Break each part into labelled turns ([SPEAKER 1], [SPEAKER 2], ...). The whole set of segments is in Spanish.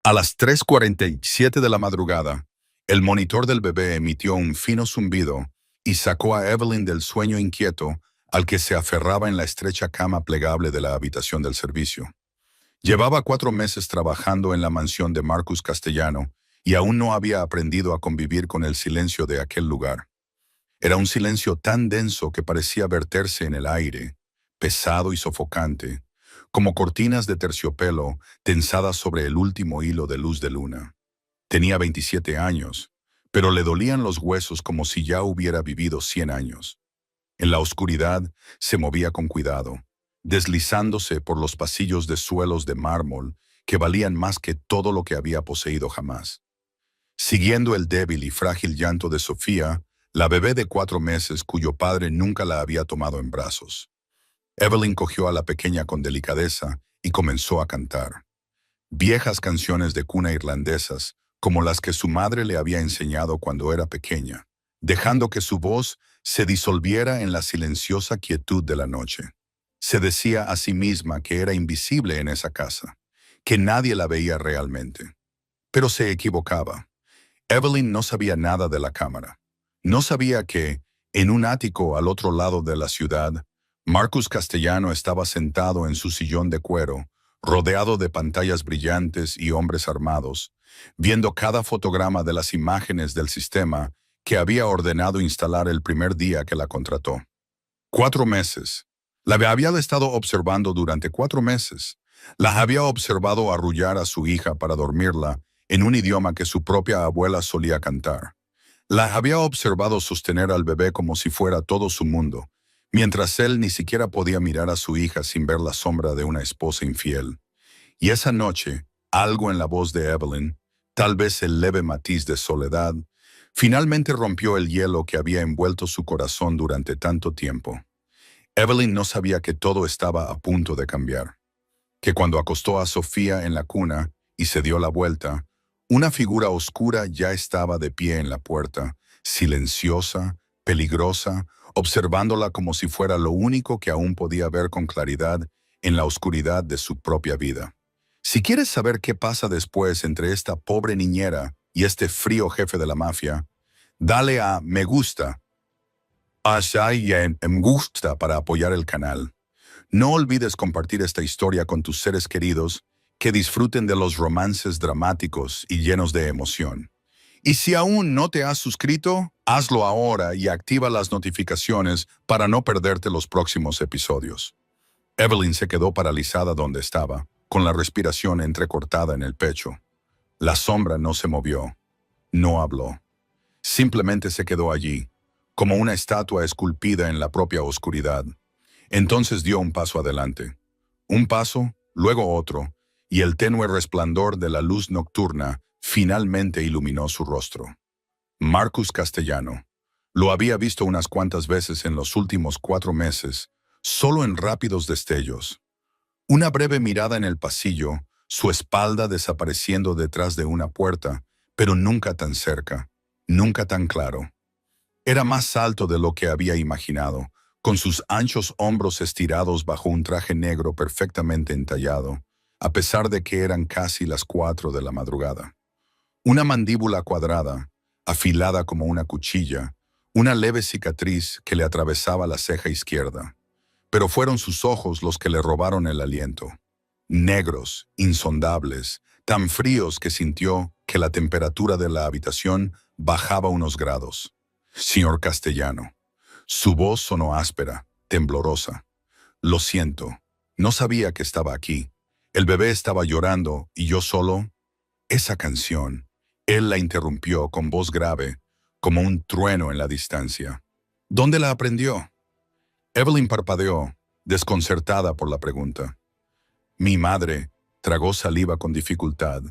[SPEAKER 1] A las 3:47 de la madrugada, el monitor del bebé emitió un fino zumbido y sacó a Evelyn del sueño inquieto al que se aferraba en la estrecha cama plegable de la habitación del servicio. Llevaba 4 meses trabajando en la mansión de Marcus Castellano y aún no había aprendido a convivir con el silencio de aquel lugar. Era un silencio tan denso que parecía verterse en el aire, pesado y sofocante, como cortinas de terciopelo tensadas sobre el último hilo de luz de luna. Tenía 27 años, pero le dolían los huesos como si ya hubiera vivido 100 años. En la oscuridad se movía con cuidado, deslizándose por los pasillos de suelos de mármol que valían más que todo lo que había poseído jamás. Siguiendo el débil y frágil llanto de Sofía, la bebé de 4 meses cuyo padre nunca la había tomado en brazos. Evelyn cogió a la pequeña con delicadeza y comenzó a cantar. Viejas canciones de cuna irlandesas, como las que su madre le había enseñado cuando era pequeña, dejando que su voz se disolviera en la silenciosa quietud de la noche. Se decía a sí misma que era invisible en esa casa, que nadie la veía realmente. Pero se equivocaba. Evelyn no sabía nada de la cámara. No sabía que, en un ático al otro lado de la ciudad, Marcus Castellano estaba sentado en su sillón de cuero, rodeado de pantallas brillantes y hombres armados, viendo cada fotograma de las imágenes del sistema que había ordenado instalar el primer día que la contrató. 4 meses. La había estado observando durante 4 meses. La había observado arrullar a su hija para dormirla en un idioma que su propia abuela solía cantar. La había observado sostener al bebé como si fuera todo su mundo, mientras él ni siquiera podía mirar a su hija sin ver la sombra de una esposa infiel. Y esa noche, algo en la voz de Evelyn, tal vez el leve matiz de soledad, finalmente rompió el hielo que había envuelto su corazón durante tanto tiempo. Evelyn no sabía que todo estaba a punto de cambiar, que cuando acostó a Sofía en la cuna y se dio la vuelta, una figura oscura ya estaba de pie en la puerta, silenciosa, peligrosa, observándola como si fuera lo único que aún podía ver con claridad en la oscuridad de su propia vida. Si quieres saber qué pasa después entre esta pobre niñera y este frío jefe de la mafia, dale a me gusta, me gusta para apoyar el canal. No olvides compartir esta historia con tus seres queridos que disfruten de los romances dramáticos y llenos de emoción. Y si aún no te has suscrito, hazlo ahora y activa las notificaciones para no perderte los próximos episodios. Evelyn se quedó paralizada donde estaba, con la respiración entrecortada en el pecho. La sombra no se movió, no habló. Simplemente se quedó allí, como una estatua esculpida en la propia oscuridad. Entonces dio un paso adelante. Un paso, luego otro, y el tenue resplandor de la luz nocturna finalmente iluminó su rostro. Marcus Castellano. Lo había visto unas cuantas veces en los últimos 4 meses, solo en rápidos destellos. Una breve mirada en el pasillo, su espalda desapareciendo detrás de una puerta, pero nunca tan cerca, nunca tan claro. Era más alto de lo que había imaginado, con sus anchos hombros estirados bajo un traje negro perfectamente entallado, a pesar de que eran casi las 4 de la madrugada. Una mandíbula cuadrada, afilada como una cuchilla, una leve cicatriz que le atravesaba la ceja izquierda. Pero fueron sus ojos los que le robaron el aliento. Negros, insondables, tan fríos que sintió que la temperatura de la habitación bajaba unos grados. Señor Castellano. Su voz sonó áspera, temblorosa. Lo siento, no sabía que estaba aquí. El bebé estaba llorando y yo solo. Esa canción. Él la interrumpió con voz grave, como un trueno en la distancia. ¿Dónde la aprendió? Evelyn parpadeó, desconcertada por la pregunta. Mi madre tragó saliva con dificultad.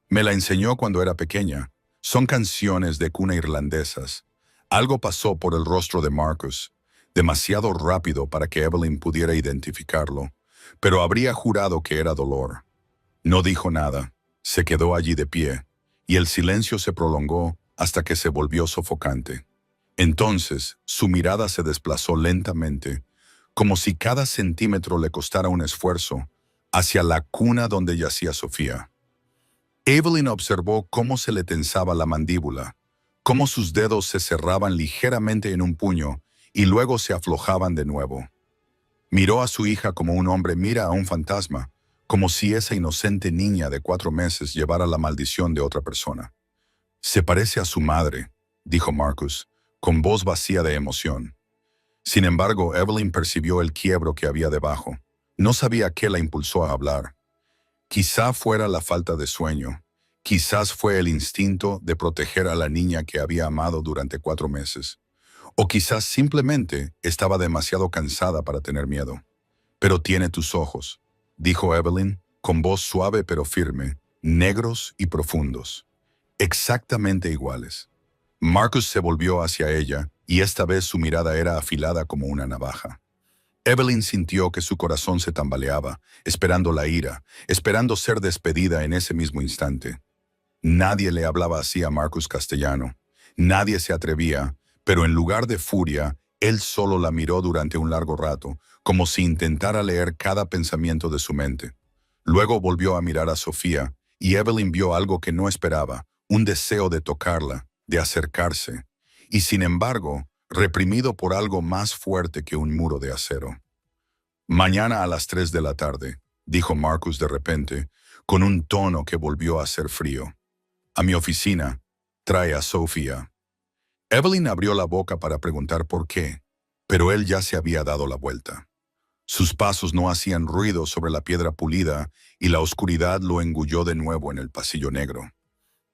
[SPEAKER 1] Me la enseñó cuando era pequeña. Son canciones de cuna irlandesas. Algo pasó por el rostro de Marcus, demasiado rápido para que Evelyn pudiera identificarlo, pero habría jurado que era dolor. No dijo nada, se quedó allí de pie, y el silencio se prolongó hasta que se volvió sofocante. Entonces, su mirada se desplazó lentamente, como si cada centímetro le costara un esfuerzo, hacia la cuna donde yacía Sofía. Evelyn observó cómo se le tensaba la mandíbula, cómo sus dedos se cerraban ligeramente en un puño y luego se aflojaban de nuevo. Miró a su hija como un hombre mira a un fantasma, como si esa inocente niña de 4 meses llevara la maldición de otra persona. «Se parece a su madre», dijo Marcus, con voz vacía de emoción. Sin embargo, Evelyn percibió el quiebro que había debajo. No sabía qué la impulsó a hablar. Quizá fuera la falta de sueño. Quizás fue el instinto de proteger a la niña que había amado durante 4 meses. O quizás simplemente estaba demasiado cansada para tener miedo. «Pero tiene tus ojos», dijo Evelyn, con voz suave pero firme, negros y profundos. Exactamente iguales. Marcus se volvió hacia ella, y esta vez su mirada era afilada como una navaja. Evelyn sintió que su corazón se tambaleaba, esperando la ira, esperando ser despedida en ese mismo instante. Nadie le hablaba así a Marcus Castellano. Nadie se atrevía, pero en lugar de furia, él solo la miró durante un largo rato, como si intentara leer cada pensamiento de su mente. Luego volvió a mirar a Sofía, y Evelyn vio algo que no esperaba, un deseo de tocarla, de acercarse, y sin embargo, reprimido por algo más fuerte que un muro de acero. «Mañana a las 3 de la tarde», dijo Marcus de repente, con un tono que volvió a ser frío. «A mi oficina, trae a Sofía». Evelyn abrió la boca para preguntar por qué, pero él ya se había dado la vuelta. Sus pasos no hacían ruido sobre la piedra pulida y la oscuridad lo engulló de nuevo en el pasillo negro.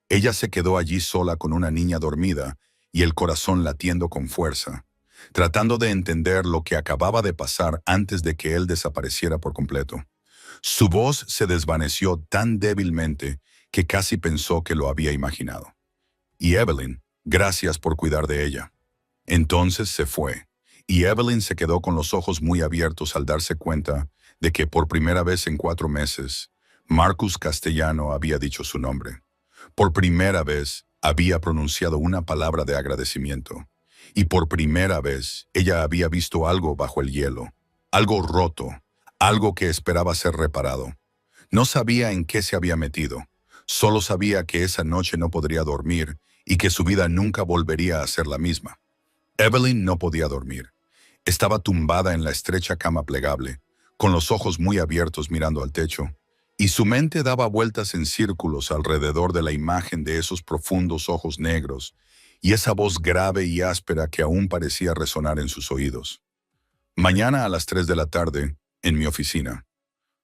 [SPEAKER 1] Ella se quedó allí sola con una niña dormida y el corazón latiendo con fuerza, tratando de entender lo que acababa de pasar antes de que él desapareciera por completo. Su voz se desvaneció tan débilmente que casi pensó que lo había imaginado. «Y Evelyn, gracias por cuidar de ella». Entonces se fue, y Evelyn se quedó con los ojos muy abiertos al darse cuenta de que por primera vez en 4 meses, Marcus Castellano había dicho su nombre. Por primera vez había pronunciado una palabra de agradecimiento. Y por primera vez ella había visto algo bajo el hielo, algo roto, algo que esperaba ser reparado. No sabía en qué se había metido, solo sabía que esa noche no podría dormir y que su vida nunca volvería a ser la misma. Evelyn no podía dormir. Estaba tumbada en la estrecha cama plegable, con los ojos muy abiertos mirando al techo, y su mente daba vueltas en círculos alrededor de la imagen de esos profundos ojos negros y esa voz grave y áspera que aún parecía resonar en sus oídos. «Mañana a las 3 de la tarde, en mi oficina».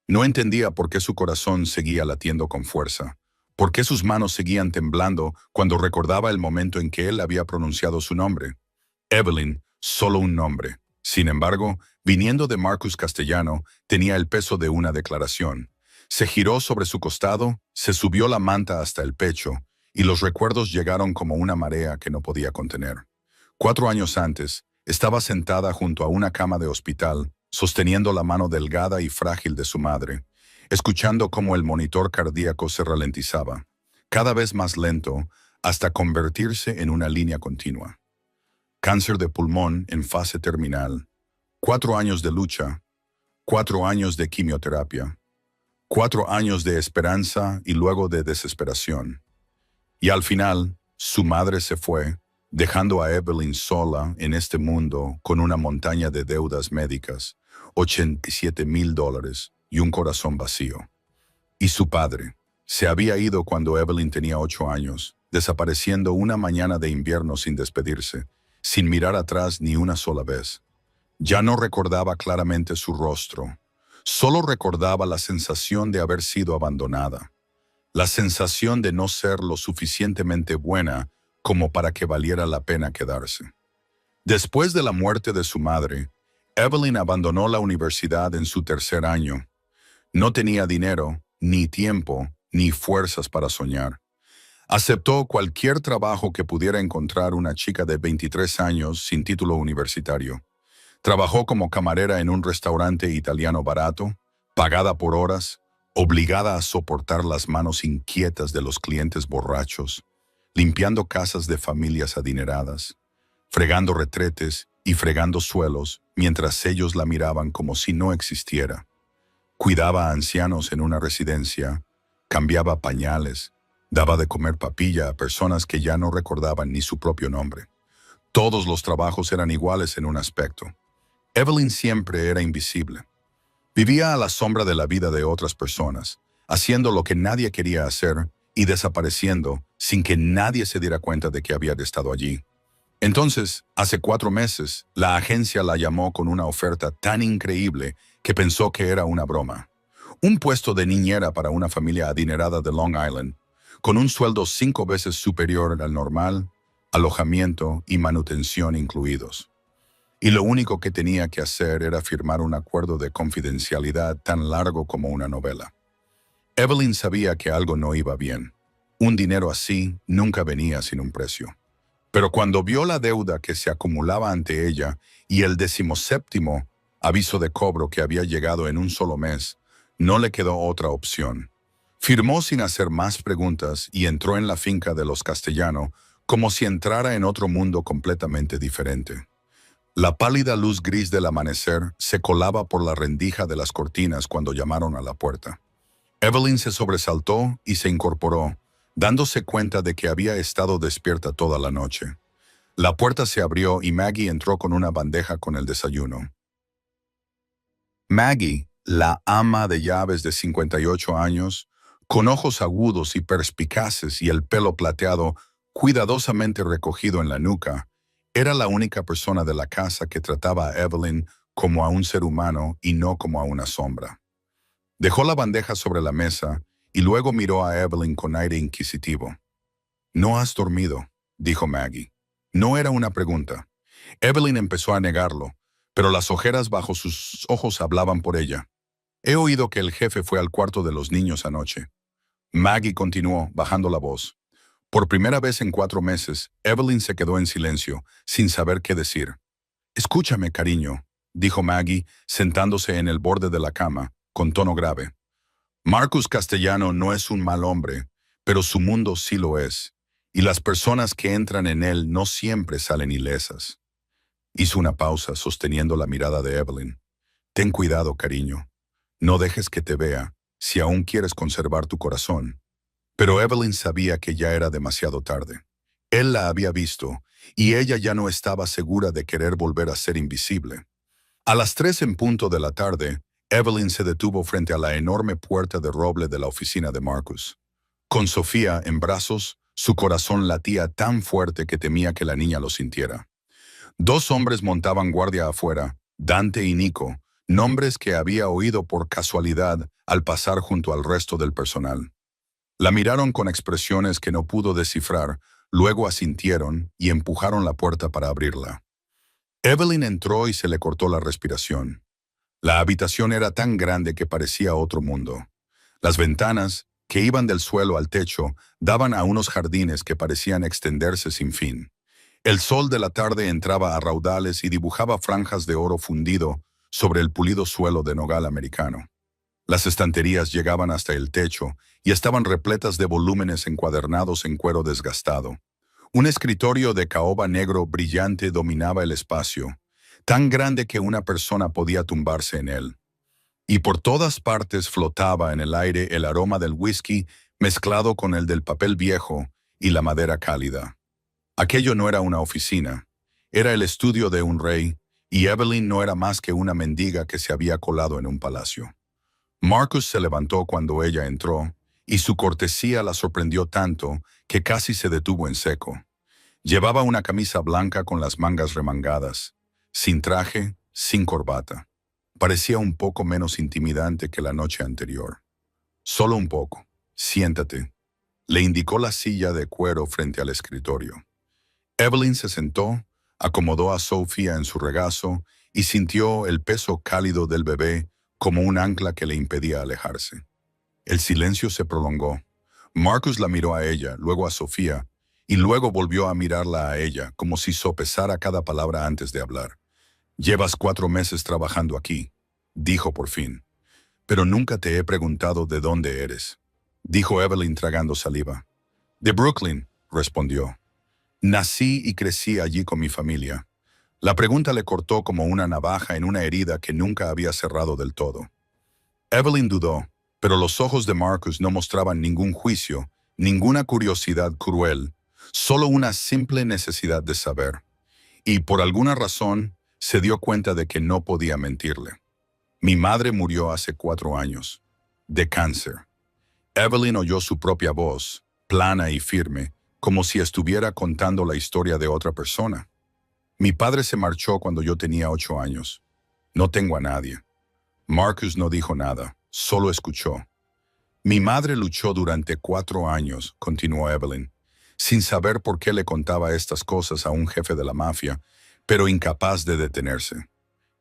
[SPEAKER 1] No entendía por qué su corazón seguía latiendo con fuerza, por qué sus manos seguían temblando cuando recordaba el momento en que él había pronunciado su nombre. Evelyn, solo un nombre. Sin embargo, viniendo de Marcus Castellano, tenía el peso de una declaración. Se giró sobre su costado, se subió la manta hasta el pecho, y los recuerdos llegaron como una marea que no podía contener. 4 años antes, estaba sentada junto a una cama de hospital, sosteniendo la mano delgada y frágil de su madre, escuchando cómo el monitor cardíaco se ralentizaba, cada vez más lento, hasta convertirse en una línea continua. Cáncer de pulmón en fase terminal. 4 años de lucha. 4 años de quimioterapia. 4 años de esperanza y luego de desesperación. Y al final, su madre se fue, dejando a Evelyn sola en este mundo con una montaña de deudas médicas, $87,000 y un corazón vacío. Y su padre se había ido cuando Evelyn tenía 8 años, desapareciendo una mañana de invierno sin despedirse, sin mirar atrás ni una sola vez. Ya no recordaba claramente su rostro, solo recordaba la sensación de haber sido abandonada, la sensación de no ser lo suficientemente buena como para que valiera la pena quedarse. Después de la muerte de su madre, Evelyn abandonó la universidad en su 3er año. No tenía dinero, ni tiempo, ni fuerzas para soñar. Aceptó cualquier trabajo que pudiera encontrar una chica de 23 años sin título universitario. Trabajó como camarera en un restaurante italiano barato, pagada por horas, obligada a soportar las manos inquietas de los clientes borrachos, limpiando casas de familias adineradas, fregando retretes y fregando suelos mientras ellos la miraban como si no existiera. Cuidaba a ancianos en una residencia, cambiaba pañales, Daba de comer papilla a personas que ya no recordaban ni su propio nombre. Todos los trabajos eran iguales en un aspecto. Evelyn siempre era invisible. Vivía a la sombra de la vida de otras personas, haciendo lo que nadie quería hacer y desapareciendo sin que nadie se diera cuenta de que había estado allí. Entonces, hace 4 meses, la agencia la llamó con una oferta tan increíble que pensó que era una broma. Un puesto de niñera para una familia adinerada de Long Island, con un sueldo 5 veces superior al normal, alojamiento y manutención incluidos. Y lo único que tenía que hacer era firmar un acuerdo de confidencialidad tan largo como una novela. Evelyn sabía que algo no iba bien. Un dinero así nunca venía sin un precio. Pero cuando vio la deuda que se acumulaba ante ella y el 17º aviso de cobro que había llegado en un solo mes, no le quedó otra opción. Firmó sin hacer más preguntas y entró en la finca de los Castellano como si entrara en otro mundo completamente diferente. La pálida luz gris del amanecer se colaba por la rendija de las cortinas cuando llamaron a la puerta. Evelyn se sobresaltó y se incorporó, dándose cuenta de que había estado despierta toda la noche. La puerta se abrió y Maggie entró con una bandeja con el desayuno. Maggie, la ama de llaves de 58 años, con ojos agudos y perspicaces y el pelo plateado cuidadosamente recogido en la nuca, era la única persona de la casa que trataba a Evelyn como a un ser humano y no como a una sombra. Dejó la bandeja sobre la mesa y luego miró a Evelyn con aire inquisitivo. «¿No has dormido?», dijo Maggie. No era una pregunta. Evelyn empezó a negarlo, pero las ojeras bajo sus ojos hablaban por ella. «He oído que el jefe fue al cuarto de los niños anoche». Maggie continuó, bajando la voz. Por primera vez en 4 meses, Evelyn se quedó en silencio, sin saber qué decir. «Escúchame, cariño», dijo Maggie, sentándose en el borde de la cama, con tono grave. «Marcus Castellano no es un mal hombre, pero su mundo sí lo es, y las personas que entran en él no siempre salen ilesas». Hizo una pausa, sosteniendo la mirada de Evelyn. «Ten cuidado, cariño. No dejes que te vea, si aún quieres conservar tu corazón». Pero Evelyn sabía que ya era demasiado tarde. Él la había visto, y ella ya no estaba segura de querer volver a ser invisible. A las 3 en punto de la tarde, Evelyn se detuvo frente a la enorme puerta de roble de la oficina de Marcus. Con Sofía en brazos, su corazón latía tan fuerte que temía que la niña lo sintiera. 2 hombres montaban guardia afuera, Dante y Nico, nombres que había oído por casualidad al pasar junto al resto del personal. La miraron con expresiones que no pudo descifrar, luego asintieron y empujaron la puerta para abrirla. Evelyn entró y se le cortó la respiración. La habitación era tan grande que parecía otro mundo. Las ventanas, que iban del suelo al techo, daban a unos jardines que parecían extenderse sin fin. El sol de la tarde entraba a raudales y dibujaba franjas de oro fundido sobre el pulido suelo de nogal americano. Las estanterías llegaban hasta el techo y estaban repletas de volúmenes encuadernados en cuero desgastado. Un escritorio de caoba negro brillante dominaba el espacio, tan grande que una persona podía tumbarse en él. Y por todas partes flotaba en el aire el aroma del whisky mezclado con el del papel viejo y la madera cálida. Aquello no era una oficina, era el estudio de un rey, y Evelyn no era más que una mendiga que se había colado en un palacio. Marcus se levantó cuando ella entró, y su cortesía la sorprendió tanto que casi se detuvo en seco. Llevaba una camisa blanca con las mangas remangadas, sin traje, sin corbata. Parecía un poco menos intimidante que la noche anterior. «Solo un poco. Siéntate», le indicó la silla de cuero frente al escritorio. Evelyn se sentó, acomodó a Sofía en su regazo y sintió el peso cálido del bebé como un ancla que le impedía alejarse. El silencio se prolongó. Marcus la miró a ella, luego a Sofía, y luego volvió a mirarla a ella, como si sopesara cada palabra antes de hablar. «Llevas 4 meses trabajando aquí», dijo por fin. «Pero nunca te he preguntado de dónde eres», dijo Evelyn tragando saliva. «De Brooklyn», respondió. «Nací y crecí allí con mi familia». La pregunta le cortó como una navaja en una herida que nunca había cerrado del todo. Evelyn dudó, pero los ojos de Marcus no mostraban ningún juicio, Ninguna curiosidad cruel, solo una simple necesidad de saber. Y por alguna razón, se dio cuenta de que no podía mentirle. Mi madre murió hace 4 años, de cáncer. Evelyn oyó su propia voz, plana y firme, como si estuviera contando la historia de otra persona. Mi padre se marchó cuando yo tenía 8 años. No tengo a nadie. Marcus no dijo nada, solo escuchó. Mi madre luchó durante 4 años, continuó Evelyn, sin saber por qué le contaba estas cosas a un jefe de la mafia, pero incapaz de detenerse.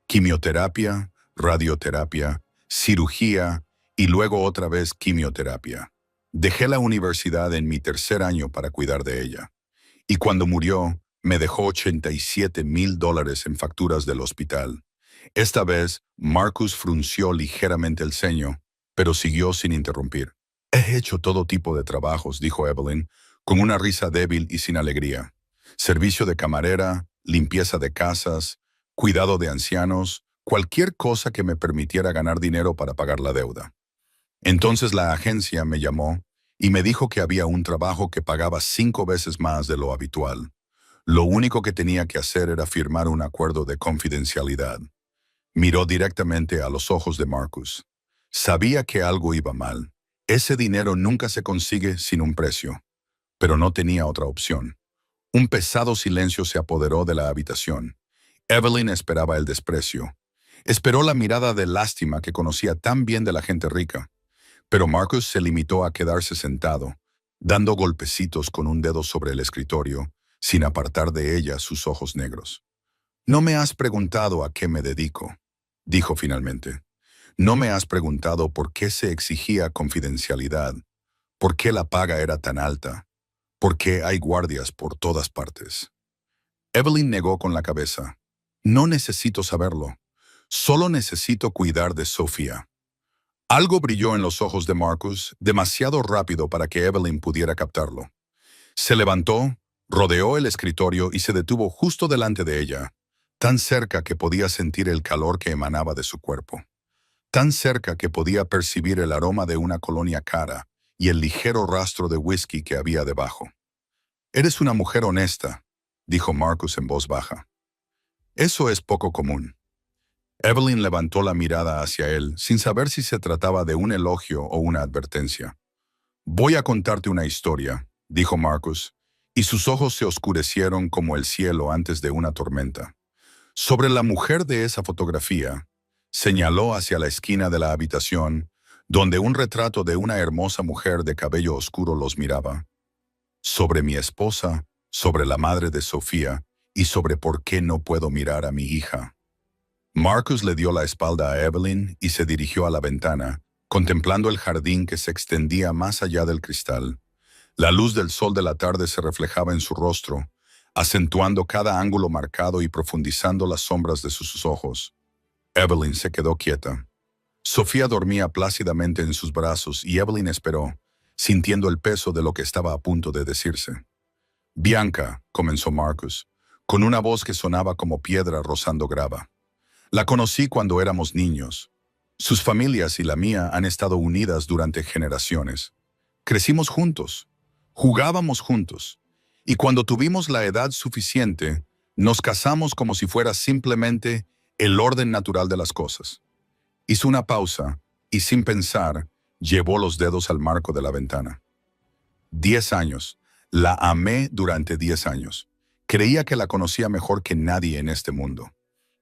[SPEAKER 1] Quimioterapia, radioterapia, cirugía y luego otra vez quimioterapia. Dejé la universidad en mi 3er año para cuidar de ella. Y cuando murió, me dejó $87,000 en facturas del hospital. Esta vez, Marcus frunció ligeramente el ceño, pero siguió sin interrumpir. He hecho todo tipo de trabajos, dijo Evelyn, con una risa débil y sin alegría. Servicio de camarera, limpieza de casas, cuidado de ancianos, cualquier cosa que me permitiera ganar dinero para pagar la deuda. Entonces la agencia me llamó y me dijo que había un trabajo que pagaba 5 veces más de lo habitual. Lo único que tenía que hacer era firmar un acuerdo de confidencialidad. Miró directamente a los ojos de Marcus. Sabía que algo iba mal. Ese dinero nunca se consigue sin un precio. Pero no tenía otra opción. Un pesado silencio se apoderó de la habitación. Evelyn esperaba el desprecio. Esperó la mirada de lástima que conocía tan bien de la gente rica. Pero Marcus se limitó a quedarse sentado, dando golpecitos con un dedo sobre el escritorio, sin apartar de ella sus ojos negros. «No me has preguntado a qué me dedico», dijo finalmente. «No me has preguntado por qué se exigía confidencialidad, por qué la paga era tan alta, por qué hay guardias por todas partes». Evelyn negó con la cabeza. «No necesito saberlo. Solo necesito cuidar de Sofía». Algo brilló en los ojos de Marcus, demasiado rápido para que Evelyn pudiera captarlo. Se levantó, rodeó el escritorio y se detuvo justo delante de ella, tan cerca que podía sentir el calor que emanaba de su cuerpo, tan cerca que podía percibir el aroma de una colonia cara y el ligero rastro de whisky que había debajo. «Eres una mujer honesta», dijo Marcus en voz baja. «Eso es poco común». Evelyn levantó la mirada hacia él, sin saber si se trataba de un elogio o una advertencia. «Voy a contarte una historia», dijo Marcus, y sus ojos se oscurecieron como el cielo antes de una tormenta. «Sobre la mujer de esa fotografía», señaló hacia la esquina de la habitación, donde un retrato de una hermosa mujer de cabello oscuro los miraba. «Sobre mi esposa, sobre la madre de Sofía, y sobre por qué no puedo mirar a mi hija». Marcus le dio la espalda a Evelyn y se dirigió a la ventana, contemplando el jardín que se extendía más allá del cristal. La luz del sol de la tarde se reflejaba en su rostro, acentuando cada ángulo marcado y profundizando las sombras de sus ojos. Evelyn se quedó quieta. Sofía dormía plácidamente en sus brazos y Evelyn esperó, sintiendo el peso de lo que estaba a punto de decirse. «Bianca», comenzó Marcus, con una voz que sonaba como piedra rozando grava. «La conocí cuando éramos niños. Sus familias y la mía han estado unidas durante generaciones. Crecimos juntos, jugábamos juntos, y cuando tuvimos la edad suficiente, nos casamos como si fuera simplemente el orden natural de las cosas». Hizo una pausa y, sin pensar, llevó los dedos al marco de la ventana. 10 años. La amé durante 10 años. Creía que la conocía mejor que nadie en este mundo.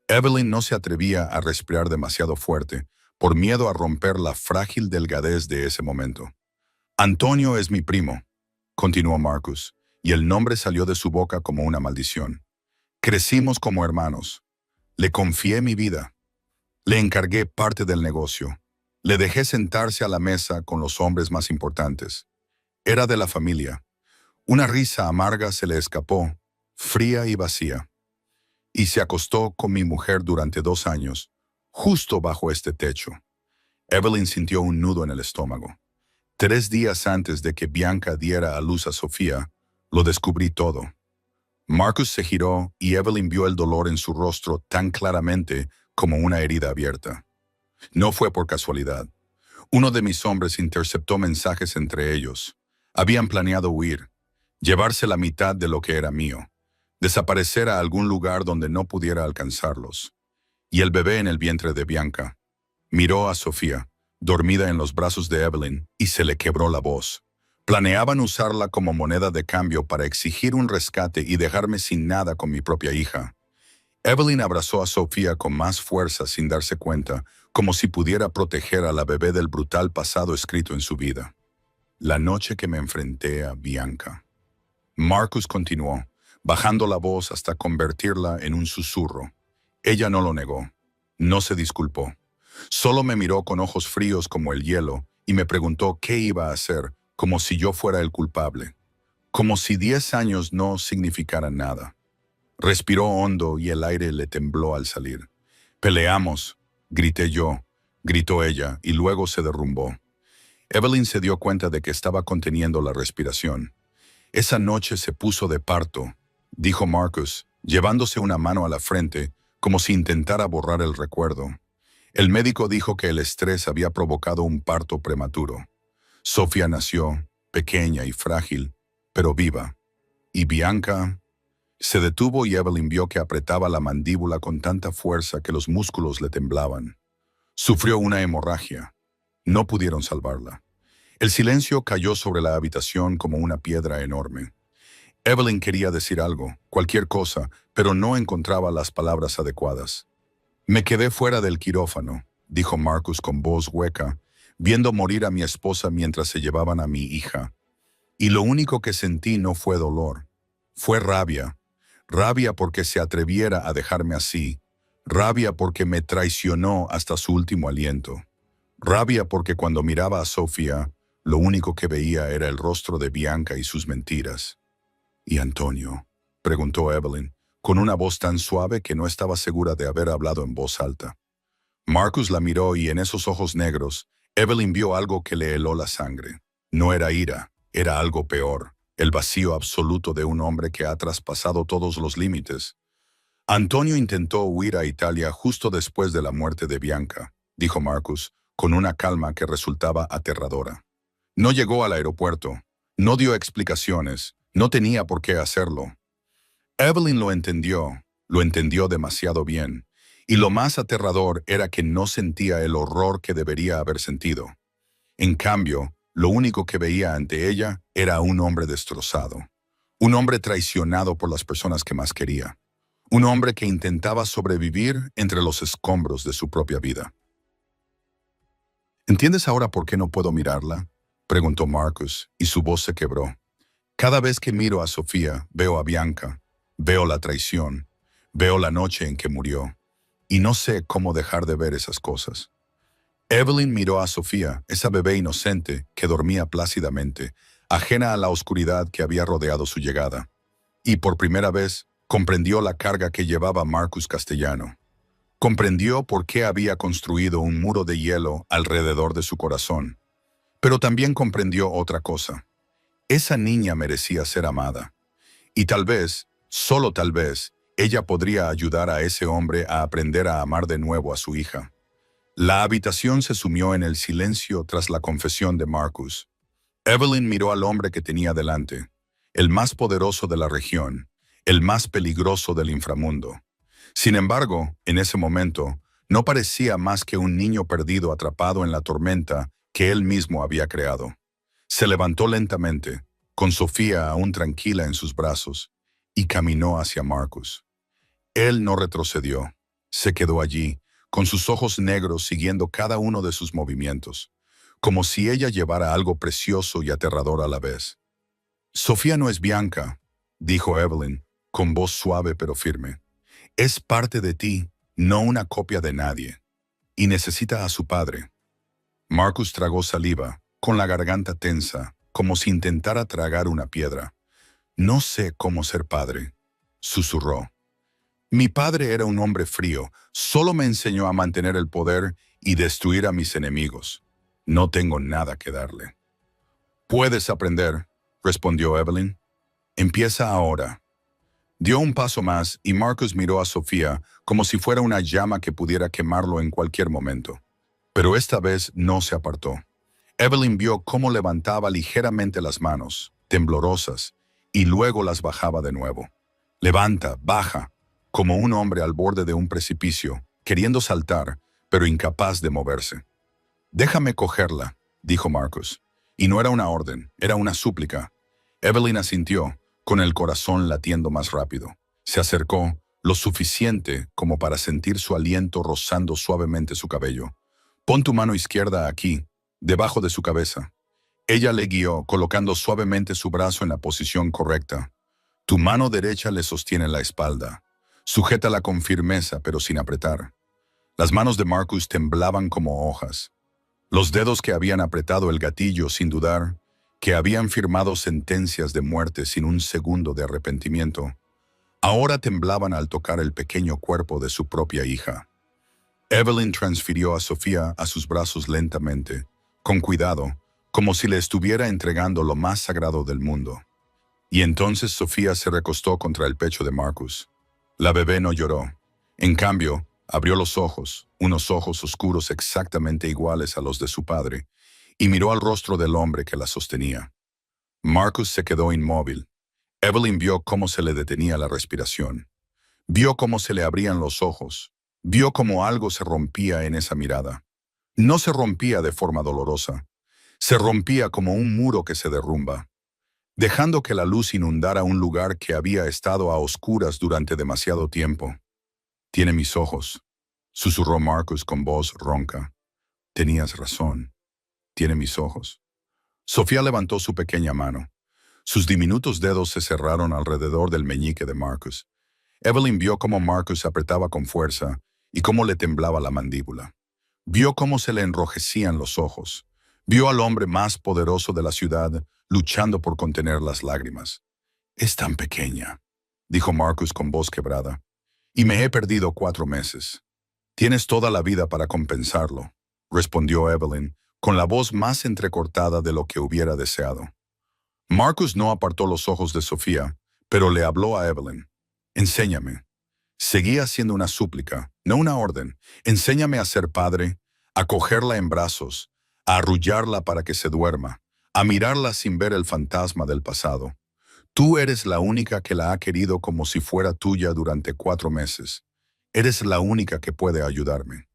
[SPEAKER 1] Evelyn no se atrevía a respirar demasiado fuerte, por miedo a romper la frágil delgadez de ese momento. «Antonio es mi primo», continuó Marcus, y el nombre salió de su boca como una maldición. «Crecimos como hermanos. Le confié mi vida. Le encargué parte del negocio. Le dejé sentarse a la mesa con los hombres más importantes. Era de la familia». Una risa amarga se le escapó, fría y vacía. «Y se acostó con mi mujer durante 2 años, justo bajo este techo». Evelyn sintió un nudo en el estómago. 3 días antes de que Bianca diera a luz a Sofía, lo descubrí todo. Marcus se giró y Evelyn vio el dolor en su rostro tan claramente como una herida abierta. No fue por casualidad. Uno de mis hombres interceptó mensajes entre ellos. Habían planeado huir, llevarse la mitad de lo que era mío, desaparecer a algún lugar donde no pudiera alcanzarlos. Y el bebé en el vientre de Bianca miró a Sofía, dormida en los brazos de Evelyn, y se le quebró la voz. Planeaban usarla como moneda de cambio para exigir un rescate y dejarme sin nada con mi propia hija. Evelyn abrazó a Sofía con más fuerza sin darse cuenta, como si pudiera proteger a la bebé del brutal pasado escrito en su vida. La noche que me enfrenté a Bianca. Marcus continuó, bajando la voz hasta convertirla en un susurro. Ella no lo negó, no se disculpó. Solo me miró con ojos fríos como el hielo y me preguntó qué iba a hacer, como si yo fuera el culpable. Como si 10 años no significaran nada. Respiró hondo y el aire le tembló al salir. «Peleamos», grité yo, gritó ella y luego se derrumbó. Evelyn se dio cuenta de que estaba conteniendo la respiración. «Esa noche se puso de parto», dijo Marcus, llevándose una mano a la frente, como si intentara borrar el recuerdo. El médico dijo que el estrés había provocado un parto prematuro. Sofía nació, pequeña y frágil, pero viva. Y Bianca... Se detuvo y Evelyn vio que apretaba la mandíbula con tanta fuerza que los músculos le temblaban. Sufrió una hemorragia. No pudieron salvarla. El silencio cayó sobre la habitación como una piedra enorme. Evelyn quería decir algo, cualquier cosa, pero no encontraba las palabras adecuadas. «Me quedé fuera del quirófano», dijo Marcus con voz hueca, viendo morir a mi esposa mientras se llevaban a mi hija. Y lo único que sentí no fue dolor, fue rabia. Rabia porque se atreviera a dejarme así. Rabia porque me traicionó hasta su último aliento. Rabia porque cuando miraba a Sofía, lo único que veía era el rostro de Bianca y sus mentiras. «¿Y Antonio?», preguntó Evelyn, con una voz tan suave que no estaba segura de haber hablado en voz alta. Marcus la miró y en esos ojos negros, Evelyn vio algo que le heló la sangre. No era ira, era algo peor. El vacío absoluto de un hombre que ha traspasado todos los límites. «Antonio intentó huir a Italia justo después de la muerte de Bianca», dijo Marcus, con una calma que resultaba aterradora. «No llegó al aeropuerto, no dio explicaciones, no tenía por qué hacerlo». Evelyn lo entendió demasiado bien, y lo más aterrador era que no sentía el horror que debería haber sentido. En cambio, lo único que veía ante ella era un hombre destrozado, un hombre traicionado por las personas que más quería, un hombre que intentaba sobrevivir entre los escombros de su propia vida. «¿Entiendes ahora por qué no puedo mirarla?», preguntó Marcus, y su voz se quebró. «Cada vez que miro a Sofía, veo a Bianca, veo la traición, veo la noche en que murió, y no sé cómo dejar de ver esas cosas». Evelyn miró a Sofía, esa bebé inocente que dormía plácidamente, ajena a la oscuridad que había rodeado su llegada. Y por primera vez comprendió la carga que llevaba Marcus Castellano. Comprendió por qué había construido un muro de hielo alrededor de su corazón. Pero también comprendió otra cosa. Esa niña merecía ser amada. Y tal vez, solo tal vez, ella podría ayudar a ese hombre a aprender a amar de nuevo a su hija. La habitación se sumió en el silencio tras la confesión de Marcus. Evelyn miró al hombre que tenía delante, el más poderoso de la región, el más peligroso del inframundo. Sin embargo, en ese momento, no parecía más que un niño perdido atrapado en la tormenta que él mismo había creado. Se levantó lentamente, con Sofía aún tranquila en sus brazos, y caminó hacia Marcus. Él no retrocedió, se quedó allí, con sus ojos negros siguiendo cada uno de sus movimientos, como si ella llevara algo precioso y aterrador a la vez. «Sofía no es Bianca», dijo Evelyn, con voz suave pero firme. «Es parte de ti, no una copia de nadie. Y necesita a su padre». Marcus tragó saliva, con la garganta tensa, como si intentara tragar una piedra. «No sé cómo ser padre», susurró. «Mi padre era un hombre frío, solo me enseñó a mantener el poder y destruir a mis enemigos. No tengo nada que darle». «Puedes aprender», respondió Evelyn. «Empieza ahora». Dio un paso más y Marcus miró a Sofía como si fuera una llama que pudiera quemarlo en cualquier momento. Pero esta vez no se apartó. Evelyn vio cómo levantaba ligeramente las manos, temblorosas, y luego las bajaba de nuevo. Levanta, baja, como un hombre al borde de un precipicio, queriendo saltar, pero incapaz de moverse. «Déjame cogerla», dijo Marcus. Y no era una orden, era una súplica. Evelyn asintió, con el corazón latiendo más rápido. Se acercó, lo suficiente como para sentir su aliento rozando suavemente su cabello. «Pon tu mano izquierda aquí, debajo de su cabeza». Ella le guió, colocando suavemente su brazo en la posición correcta. «Tu mano derecha le sostiene la espalda. Sujétala con firmeza, pero sin apretar». Las manos de Marcus temblaban como hojas. Los dedos que habían apretado el gatillo sin dudar, que habían firmado sentencias de muerte sin un segundo de arrepentimiento, ahora temblaban al tocar el pequeño cuerpo de su propia hija. Evelyn transfirió a Sofía a sus brazos lentamente, con cuidado, como si le estuviera entregando lo más sagrado del mundo. Y entonces Sofía se recostó contra el pecho de Marcus. La bebé no lloró. En cambio, abrió los ojos, unos ojos oscuros exactamente iguales a los de su padre, y miró al rostro del hombre que la sostenía. Marcus se quedó inmóvil. Evelyn vio cómo se le detenía la respiración. Vio cómo se le abrían los ojos. Vio cómo algo se rompía en esa mirada. No se rompía de forma dolorosa. Se rompía como un muro que se derrumba, dejando que la luz inundara un lugar que había estado a oscuras durante demasiado tiempo. «Tiene mis ojos», susurró Marcus con voz ronca. «Tenías razón. Tiene mis ojos». Sofía levantó su pequeña mano. Sus diminutos dedos se cerraron alrededor del meñique de Marcus. Evelyn vio cómo Marcus apretaba con fuerza y cómo le temblaba la mandíbula. Vio cómo se le enrojecían los ojos. Vio al hombre más poderoso de la ciudad luchando por contener las lágrimas. «Es tan pequeña», dijo Marcus con voz quebrada. «Y me he perdido 4 meses». «Tienes toda la vida para compensarlo», respondió Evelyn, con la voz más entrecortada de lo que hubiera deseado. Marcus no apartó los ojos de Sofía, pero le habló a Evelyn. «Enséñame». Seguía siendo una súplica, no una orden. «Enséñame a ser padre, a cogerla en brazos, a arrullarla para que se duerma, a mirarla sin ver el fantasma del pasado. Tú eres la única que la ha querido como si fuera tuya durante 4 meses. Eres la única que puede ayudarme».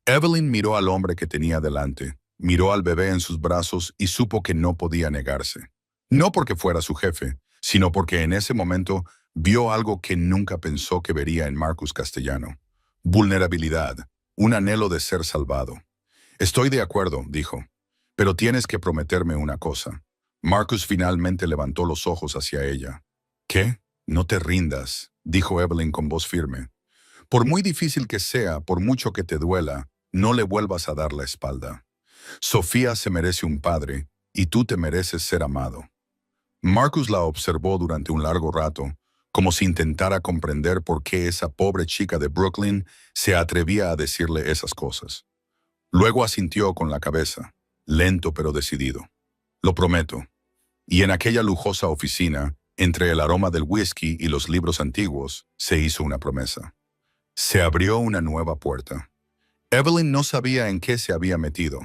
[SPEAKER 1] Evelyn miró al hombre que tenía delante, miró al bebé en sus brazos y supo que no podía negarse. No porque fuera su jefe, sino porque en ese momento vio algo que nunca pensó que vería en Marcus Castellano. Vulnerabilidad, un anhelo de ser salvado. «Estoy de acuerdo», dijo, «pero tienes que prometerme una cosa». Marcus finalmente levantó los ojos hacia ella. «¿Qué? No te rindas», dijo Evelyn con voz firme. «Por muy difícil que sea, por mucho que te duela, no le vuelvas a dar la espalda. Sofía se merece un padre, y tú te mereces ser amado». Marcus la observó durante un largo rato, como si intentara comprender por qué esa pobre chica de Brooklyn se atrevía a decirle esas cosas. Luego asintió con la cabeza, lento pero decidido. «Lo prometo». Y en aquella lujosa oficina, entre el aroma del whisky y los libros antiguos, se hizo una promesa. Se abrió una nueva puerta. Evelyn no sabía en qué se había metido.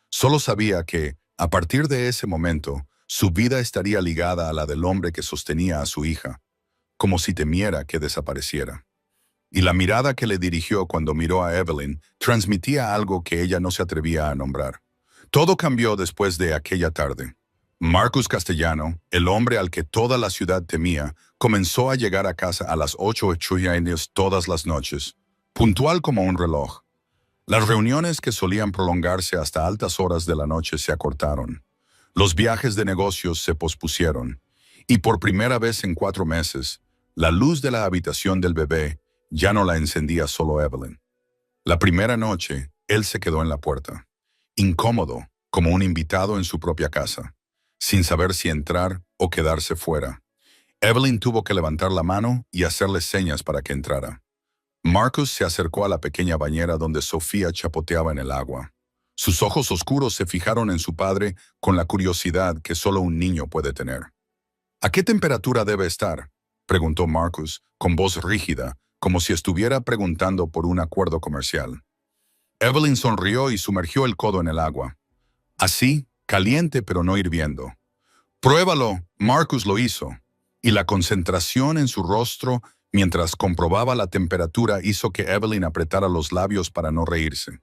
[SPEAKER 1] Solo sabía que, a partir de ese momento, su vida estaría ligada a la del hombre que sostenía a su hija, como si temiera que desapareciera. Y la mirada que le dirigió cuando miró a Evelyn transmitía algo que ella no se atrevía a nombrar. Todo cambió después de aquella tarde. Marcus Castellano, el hombre al que toda la ciudad temía, comenzó a llegar a casa a las 8:08 todas las noches, puntual como un reloj. Las reuniones que solían prolongarse hasta altas horas de la noche se acortaron. Los viajes de negocios se pospusieron, y por primera vez en 4 meses, la luz de la habitación del bebé ya no la encendía solo Evelyn. La primera noche, él se quedó en la puerta, incómodo, como un invitado en su propia casa, sin saber si entrar o quedarse fuera. Evelyn tuvo que levantar la mano y hacerle señas para que entrara. Marcus se acercó a la pequeña bañera donde Sofía chapoteaba en el agua. Sus ojos oscuros se fijaron en su padre con la curiosidad que solo un niño puede tener. «¿A qué temperatura debe estar?», preguntó Marcus, con voz rígida, como si estuviera preguntando por un acuerdo comercial. Evelyn sonrió y sumergió el codo en el agua. Así, caliente pero no hirviendo. Pruébalo, Marcus lo hizo, y la concentración en su rostro mientras comprobaba la temperatura hizo que Evelyn apretara los labios para no reírse.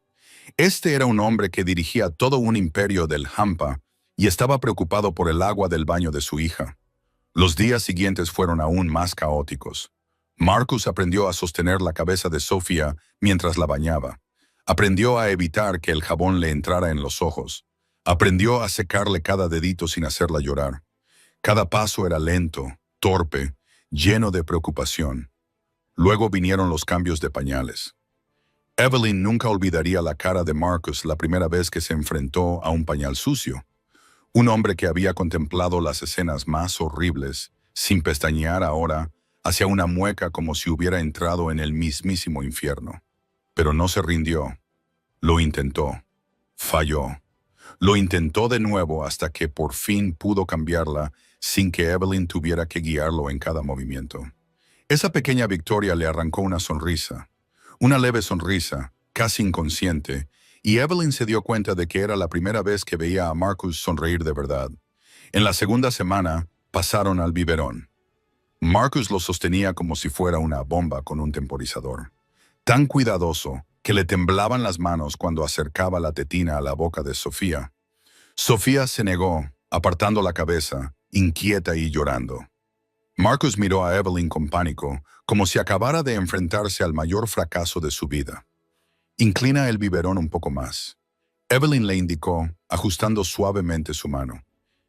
[SPEAKER 1] Este era un hombre que dirigía todo un imperio del Hampa y estaba preocupado por el agua del baño de su hija. Los días siguientes fueron aún más caóticos. Marcus aprendió a sostener la cabeza de Sofía mientras la bañaba. Aprendió a evitar que el jabón le entrara en los ojos. Aprendió a secarle cada dedito sin hacerla llorar. Cada paso era lento, torpe, lleno de preocupación. Luego vinieron los cambios de pañales. Evelyn nunca olvidaría la cara de Marcus la primera vez que se enfrentó a un pañal sucio. Un hombre que había contemplado las escenas más horribles, sin pestañear ahora, hacia una mueca como si hubiera entrado en el mismísimo infierno. Pero no se rindió. Lo intentó. Falló. Lo intentó de nuevo hasta que por fin pudo cambiarla sin que Evelyn tuviera que guiarlo en cada movimiento. Esa pequeña victoria le arrancó una sonrisa. Una leve sonrisa, casi inconsciente, y Evelyn se dio cuenta de que era la primera vez que veía a Marcus sonreír de verdad. En la segunda semana, pasaron al biberón. Marcus lo sostenía como si fuera una bomba con un temporizador. Tan cuidadoso que le temblaban las manos cuando acercaba la tetina a la boca de Sofía. Sofía se negó, apartando la cabeza, inquieta y llorando. Marcus miró a Evelyn con pánico, como si acabara de enfrentarse al mayor fracaso de su vida. Inclina el biberón un poco más. Evelyn le indicó, ajustando suavemente su mano.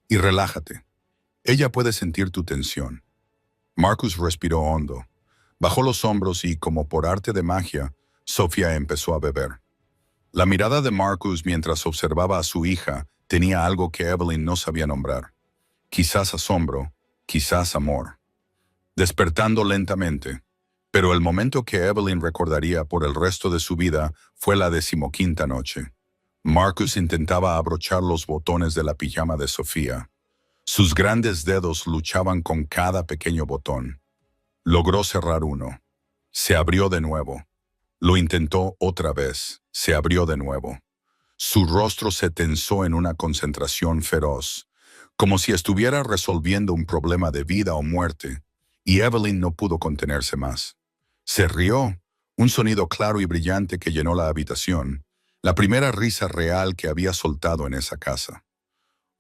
[SPEAKER 1] Y relájate. Ella puede sentir tu tensión. Marcus respiró hondo. Bajó los hombros y, como por arte de magia, Sofía empezó a beber. La mirada de Marcus mientras observaba a su hija tenía algo que Evelyn no sabía nombrar. Quizás asombro, quizás amor. Despertando lentamente, pero el momento que Evelyn recordaría por el resto de su vida fue la 15ª noche. Marcus intentaba abrochar los botones de la pijama de Sofía. Sus grandes dedos luchaban con cada pequeño botón. Logró cerrar uno. Se abrió de nuevo. Lo intentó otra vez. Se abrió de nuevo. Su rostro se tensó en una concentración feroz, como si estuviera resolviendo un problema de vida o muerte, y Evelyn no pudo contenerse más. Se rió, un sonido claro y brillante que llenó la habitación, la primera risa real que había soltado en esa casa.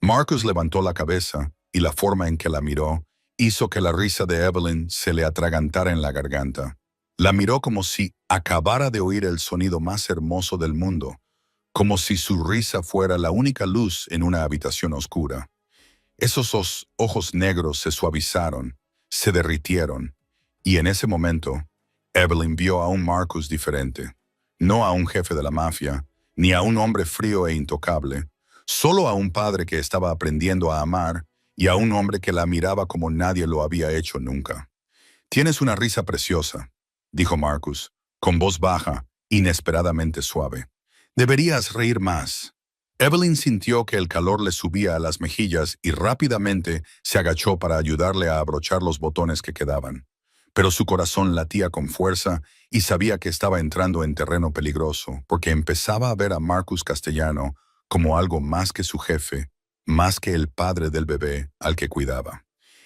[SPEAKER 1] Marcus levantó la cabeza y la forma en que la miró hizo que la risa de Evelyn se le atragantara en la garganta. La miró como si acabara de oír el sonido más hermoso del mundo, como si su risa fuera la única luz en una habitación oscura. Esos ojos negros se suavizaron, se derritieron, y en ese momento, Evelyn vio a un Marcus diferente, no a un jefe de la mafia, ni a un hombre frío e intocable, solo a un padre que estaba aprendiendo a amar y a un hombre que la miraba como nadie lo había hecho nunca. «Tienes una risa preciosa», dijo Marcus, con voz baja, inesperadamente suave. «Deberías reír más». Evelyn sintió que el calor le subía a las mejillas y rápidamente se agachó para ayudarle a abrochar los botones que quedaban. Pero su corazón latía con fuerza y sabía que estaba entrando en terreno peligroso, porque empezaba a ver a Marcus Castellano como algo más que su jefe, más que el padre del bebé al que cuidaba.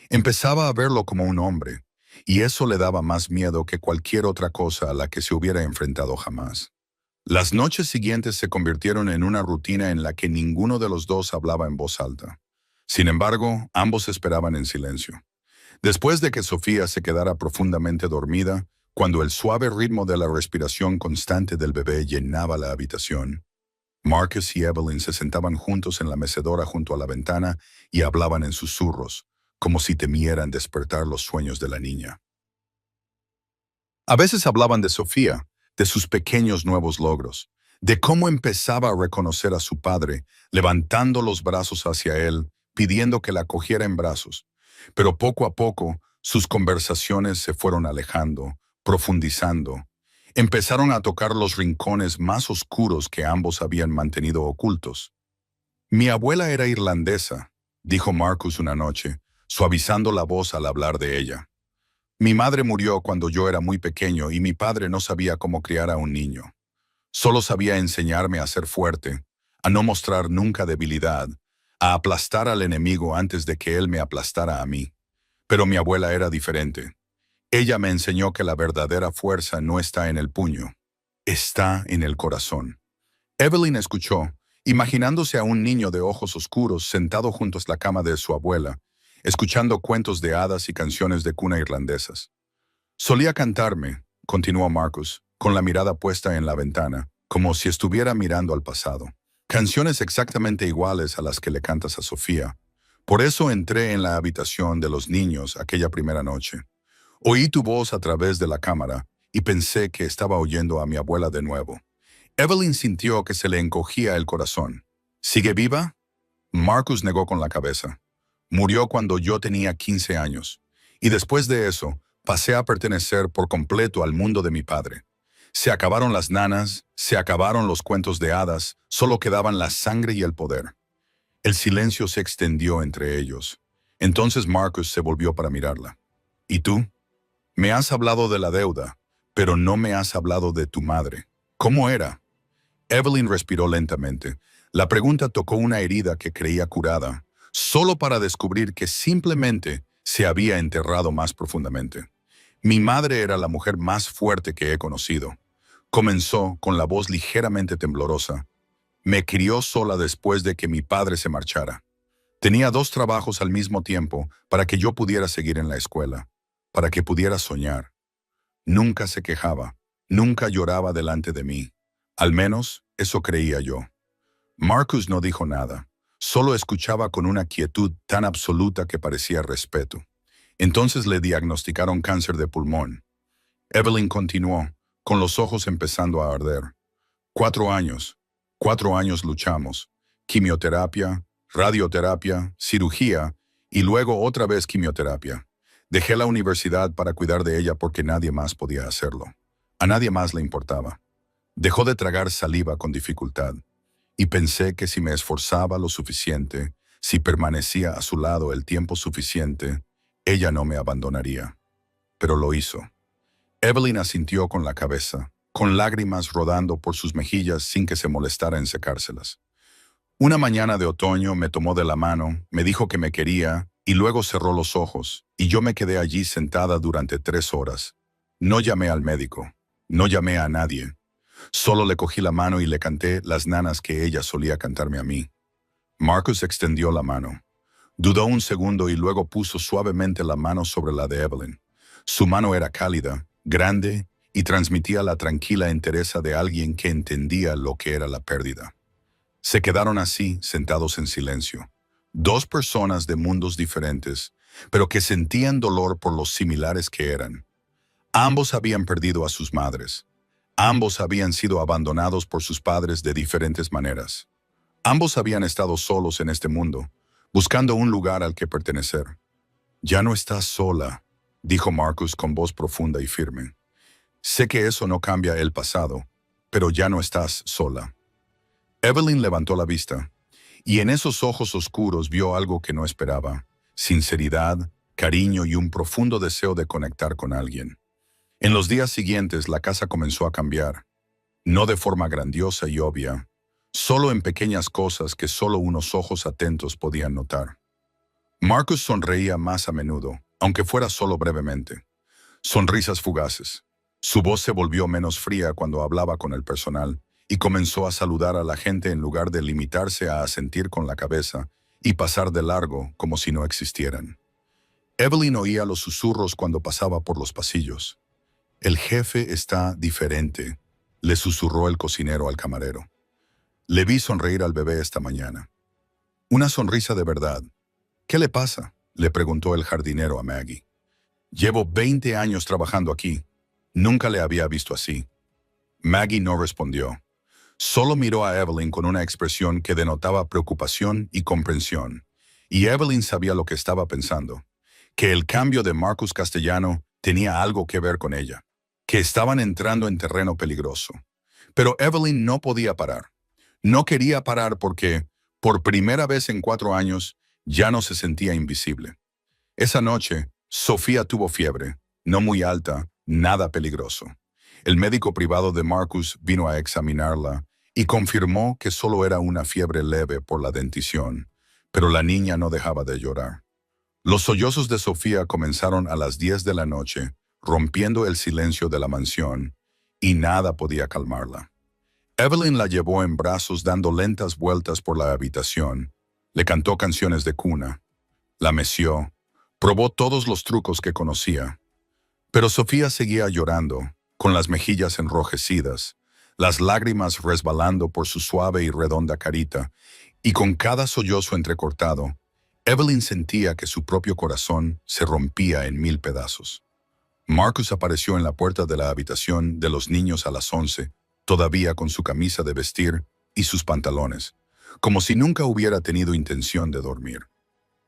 [SPEAKER 1] Empezaba a verlo como un hombre, y eso le daba más miedo que cualquier otra cosa a la que se hubiera enfrentado jamás. Las noches siguientes se convirtieron en una rutina en la que ninguno de los dos hablaba en voz alta. Sin embargo, ambos esperaban en silencio. Después de que Sofía se quedara profundamente dormida, cuando el suave ritmo de la respiración constante del bebé llenaba la habitación, Marcus y Evelyn se sentaban juntos en la mecedora junto a la ventana y hablaban en susurros, como si temieran despertar los sueños de la niña. A veces hablaban de Sofía, de sus pequeños nuevos logros, de cómo empezaba a reconocer a su padre, levantando los brazos hacia él, pidiendo que la cogiera en brazos. Pero poco a poco, sus conversaciones se fueron alejando, profundizando. Empezaron a tocar los rincones más oscuros que ambos habían mantenido ocultos. «Mi abuela era irlandesa», dijo Marcus una noche, suavizando la voz al hablar de ella. «Mi madre murió cuando yo era muy pequeño y mi padre no sabía cómo criar a un niño. Solo sabía enseñarme a ser fuerte, a no mostrar nunca debilidad, a aplastar al enemigo antes de que él me aplastara a mí. Pero mi abuela era diferente. Ella me enseñó que la verdadera fuerza no está en el puño, está en el corazón. Evelyn escuchó, imaginándose a un niño de ojos oscuros sentado junto a la cama de su abuela, escuchando cuentos de hadas y canciones de cuna irlandesas. Solía cantarme, continuó Marcus, con la mirada puesta en la ventana, como si estuviera mirando al pasado. Canciones exactamente iguales a las que le cantas a Sofía. Por eso entré en la habitación de los niños aquella primera noche. Oí tu voz a través de la cámara y pensé que estaba oyendo a mi abuela de nuevo. Evelyn sintió que se le encogía el corazón. ¿Sigue viva? Marcus negó con la cabeza. Murió cuando yo tenía 15 años. Y después de eso, pasé a pertenecer por completo al mundo de mi padre. Se acabaron las nanas, se acabaron los cuentos de hadas, solo quedaban la sangre y el poder. El silencio se extendió entre ellos. Entonces Marcus se volvió para mirarla. ¿Y tú? Me has hablado de la deuda, pero no me has hablado de tu madre. ¿Cómo era? Evelyn respiró lentamente. La pregunta tocó una herida que creía curada, solo para descubrir que simplemente se había enterrado más profundamente. Mi madre era la mujer más fuerte que he conocido. Comenzó con la voz ligeramente temblorosa. Me crió sola después de que mi padre se marchara. Tenía 2 trabajos al mismo tiempo para que yo pudiera seguir en la escuela, para que pudiera soñar. Nunca se quejaba, nunca lloraba delante de mí. Al menos, eso creía yo. Marcus no dijo nada, solo escuchaba con una quietud tan absoluta que parecía respeto. Entonces le diagnosticaron cáncer de pulmón. Evelyn continuó, con los ojos empezando a arder. 4 años, 4 años luchamos. Quimioterapia, radioterapia, cirugía y luego otra vez quimioterapia. Dejé la universidad para cuidar de ella porque nadie más podía hacerlo. A nadie más le importaba. Dejó de tragar saliva con dificultad. Y pensé que si me esforzaba lo suficiente, si permanecía a su lado el tiempo suficiente, ella no me abandonaría. Pero lo hizo. Evelyn asintió con la cabeza, con lágrimas rodando por sus mejillas sin que se molestara en secárselas. Una mañana de otoño me tomó de la mano, me dijo que me quería y luego cerró los ojos, y yo me quedé allí sentada durante 3 horas. No llamé al médico, no llamé a nadie. Solo le cogí la mano y le canté las nanas que ella solía cantarme a mí. Marcus extendió la mano. Dudó un segundo y luego puso suavemente la mano sobre la de Evelyn. Su mano era cálida, grande y transmitía la tranquila entereza de alguien que entendía lo que era la pérdida. Se quedaron así, sentados en silencio. 2 personas de mundos diferentes, pero que sentían dolor por lo similares que eran. Ambos habían perdido a sus madres. Ambos habían sido abandonados por sus padres de diferentes maneras. Ambos habían estado solos en este mundo, buscando un lugar al que pertenecer. «Ya no estás sola», dijo Marcus con voz profunda y firme. «Sé que eso no cambia el pasado, pero ya no estás sola». Evelyn levantó la vista, y en esos ojos oscuros vio algo que no esperaba: sinceridad, cariño y un profundo deseo de conectar con alguien. En los días siguientes la casa comenzó a cambiar, no de forma grandiosa y obvia, solo en pequeñas cosas que solo unos ojos atentos podían notar. Marcus sonreía más a menudo, aunque fuera solo brevemente. Sonrisas fugaces. Su voz se volvió menos fría cuando hablaba con el personal y comenzó a saludar a la gente en lugar de limitarse a asentir con la cabeza y pasar de largo como si no existieran. Evelyn oía los susurros cuando pasaba por los pasillos. «El jefe está diferente», le susurró el cocinero al camarero. «Le vi sonreír al bebé esta mañana». Una sonrisa de verdad. «¿Qué le pasa?», le preguntó el jardinero a Maggie. «Llevo 20 años trabajando aquí. Nunca le había visto así». Maggie no respondió. Solo miró a Evelyn con una expresión que denotaba preocupación y comprensión. Y Evelyn sabía lo que estaba pensando: que el cambio de Marcus Castellano tenía algo que ver con ella, que estaban entrando en terreno peligroso. Pero Evelyn no podía parar. No quería parar porque, por primera vez en 4 años, ya no se sentía invisible. Esa noche, Sofía tuvo fiebre, no muy alta, nada peligroso. El médico privado de Marcus vino a examinarla y confirmó que solo era una fiebre leve por la dentición, pero la niña no dejaba de llorar. Los sollozos de Sofía comenzaron a las 10 de la noche, rompiendo el silencio de la mansión, y nada podía calmarla. Evelyn la llevó en brazos dando lentas vueltas por la habitación, le cantó canciones de cuna, la meció, probó todos los trucos que conocía. Pero Sofía seguía llorando, con las mejillas enrojecidas, las lágrimas resbalando por su suave y redonda carita, y con cada sollozo entrecortado, Evelyn sentía que su propio corazón se rompía en 1000 pedazos. Marcus apareció en la puerta de la habitación de los niños a las 11, todavía con su camisa de vestir y sus pantalones, como si nunca hubiera tenido intención de dormir.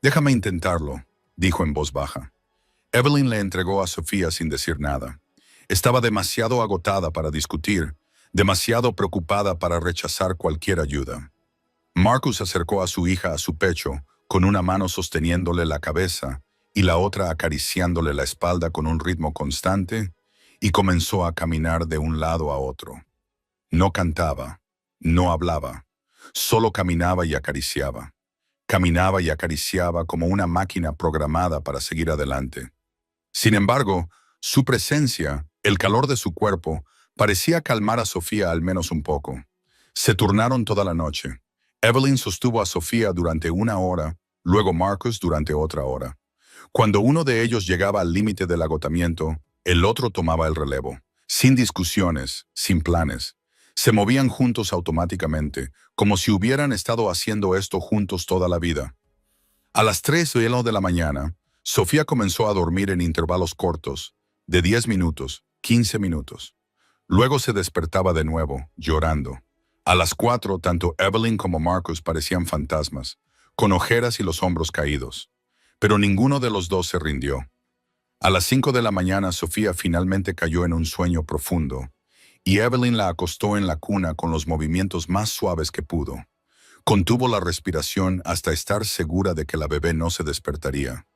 [SPEAKER 1] «Déjame intentarlo», dijo en voz baja. Evelyn le entregó a Sofía sin decir nada. Estaba demasiado agotada para discutir, demasiado preocupada para rechazar cualquier ayuda. Marcus acercó a su hija a su pecho, con una mano sosteniéndole la cabeza y la otra acariciándole la espalda con un ritmo constante, y comenzó a caminar de un lado a otro. No cantaba, no hablaba, solo caminaba y acariciaba. Caminaba y acariciaba como una máquina programada para seguir adelante. Sin embargo, su presencia, el calor de su cuerpo, parecía calmar a Sofía al menos un poco. Se turnaron toda la noche. Evelyn sostuvo a Sofía durante 1 hora, luego Marcus durante otra hora. Cuando uno de ellos llegaba al límite del agotamiento, el otro tomaba el relevo. Sin discusiones, sin planes. Se movían juntos automáticamente, como si hubieran estado haciendo esto juntos toda la vida. A las 3 de la mañana, Sofía comenzó a dormir en intervalos cortos, de 10 minutos, 15 minutos. Luego se despertaba de nuevo, llorando. A las 4, tanto Evelyn como Marcus parecían fantasmas, con ojeras y los hombros caídos. Pero ninguno de los dos se rindió. A las 5 de la mañana, Sofía finalmente cayó en un sueño profundo, y Evelyn la acostó en la cuna con los movimientos más suaves que pudo. Contuvo la respiración hasta estar segura de que la bebé no se despertaría.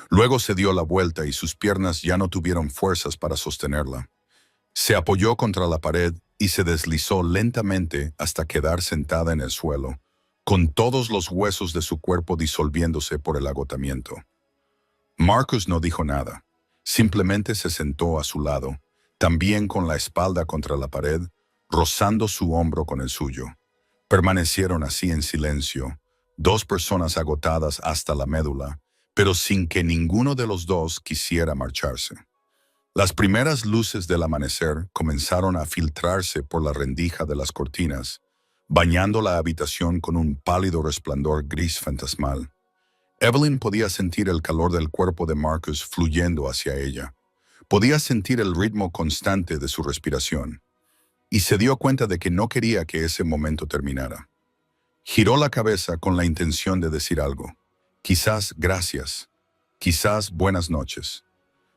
[SPEAKER 1] Luego se dio la vuelta y sus piernas ya no tuvieron fuerzas para sostenerla. Se apoyó contra la pared y se deslizó lentamente hasta quedar sentada en el suelo, con todos los huesos de su cuerpo disolviéndose por el agotamiento. Marcus no dijo nada. Simplemente se sentó a su lado, también con la espalda contra la pared, rozando su hombro con el suyo. Permanecieron así en silencio, dos personas agotadas hasta la médula, pero sin que ninguno de los dos quisiera marcharse. Las primeras luces del amanecer comenzaron a filtrarse por la rendija de las cortinas, bañando la habitación con un pálido resplandor gris fantasmal. Evelyn podía sentir el calor del cuerpo de Marcus fluyendo hacia ella. Podía sentir el ritmo constante de su respiración. Y se dio cuenta de que no quería que ese momento terminara. Giró la cabeza con la intención de decir algo. Quizás gracias, quizás buenas noches.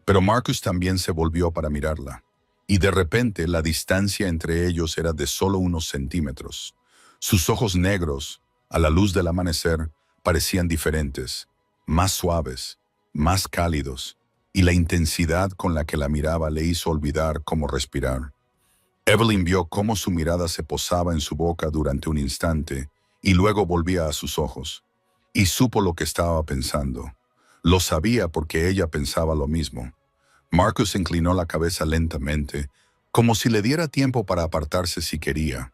[SPEAKER 1] Pero Marcus también se volvió para mirarla. Y de repente la distancia entre ellos era de solo unos centímetros. Sus ojos negros, a la luz del amanecer, parecían diferentes, más suaves, más cálidos, y la intensidad con la que la miraba le hizo olvidar cómo respirar. Evelyn vio cómo su mirada se posaba en su boca durante un instante y luego volvía a sus ojos, y supo lo que estaba pensando. Lo sabía porque ella pensaba lo mismo. Marcus inclinó la cabeza lentamente, como si le diera tiempo para apartarse si quería.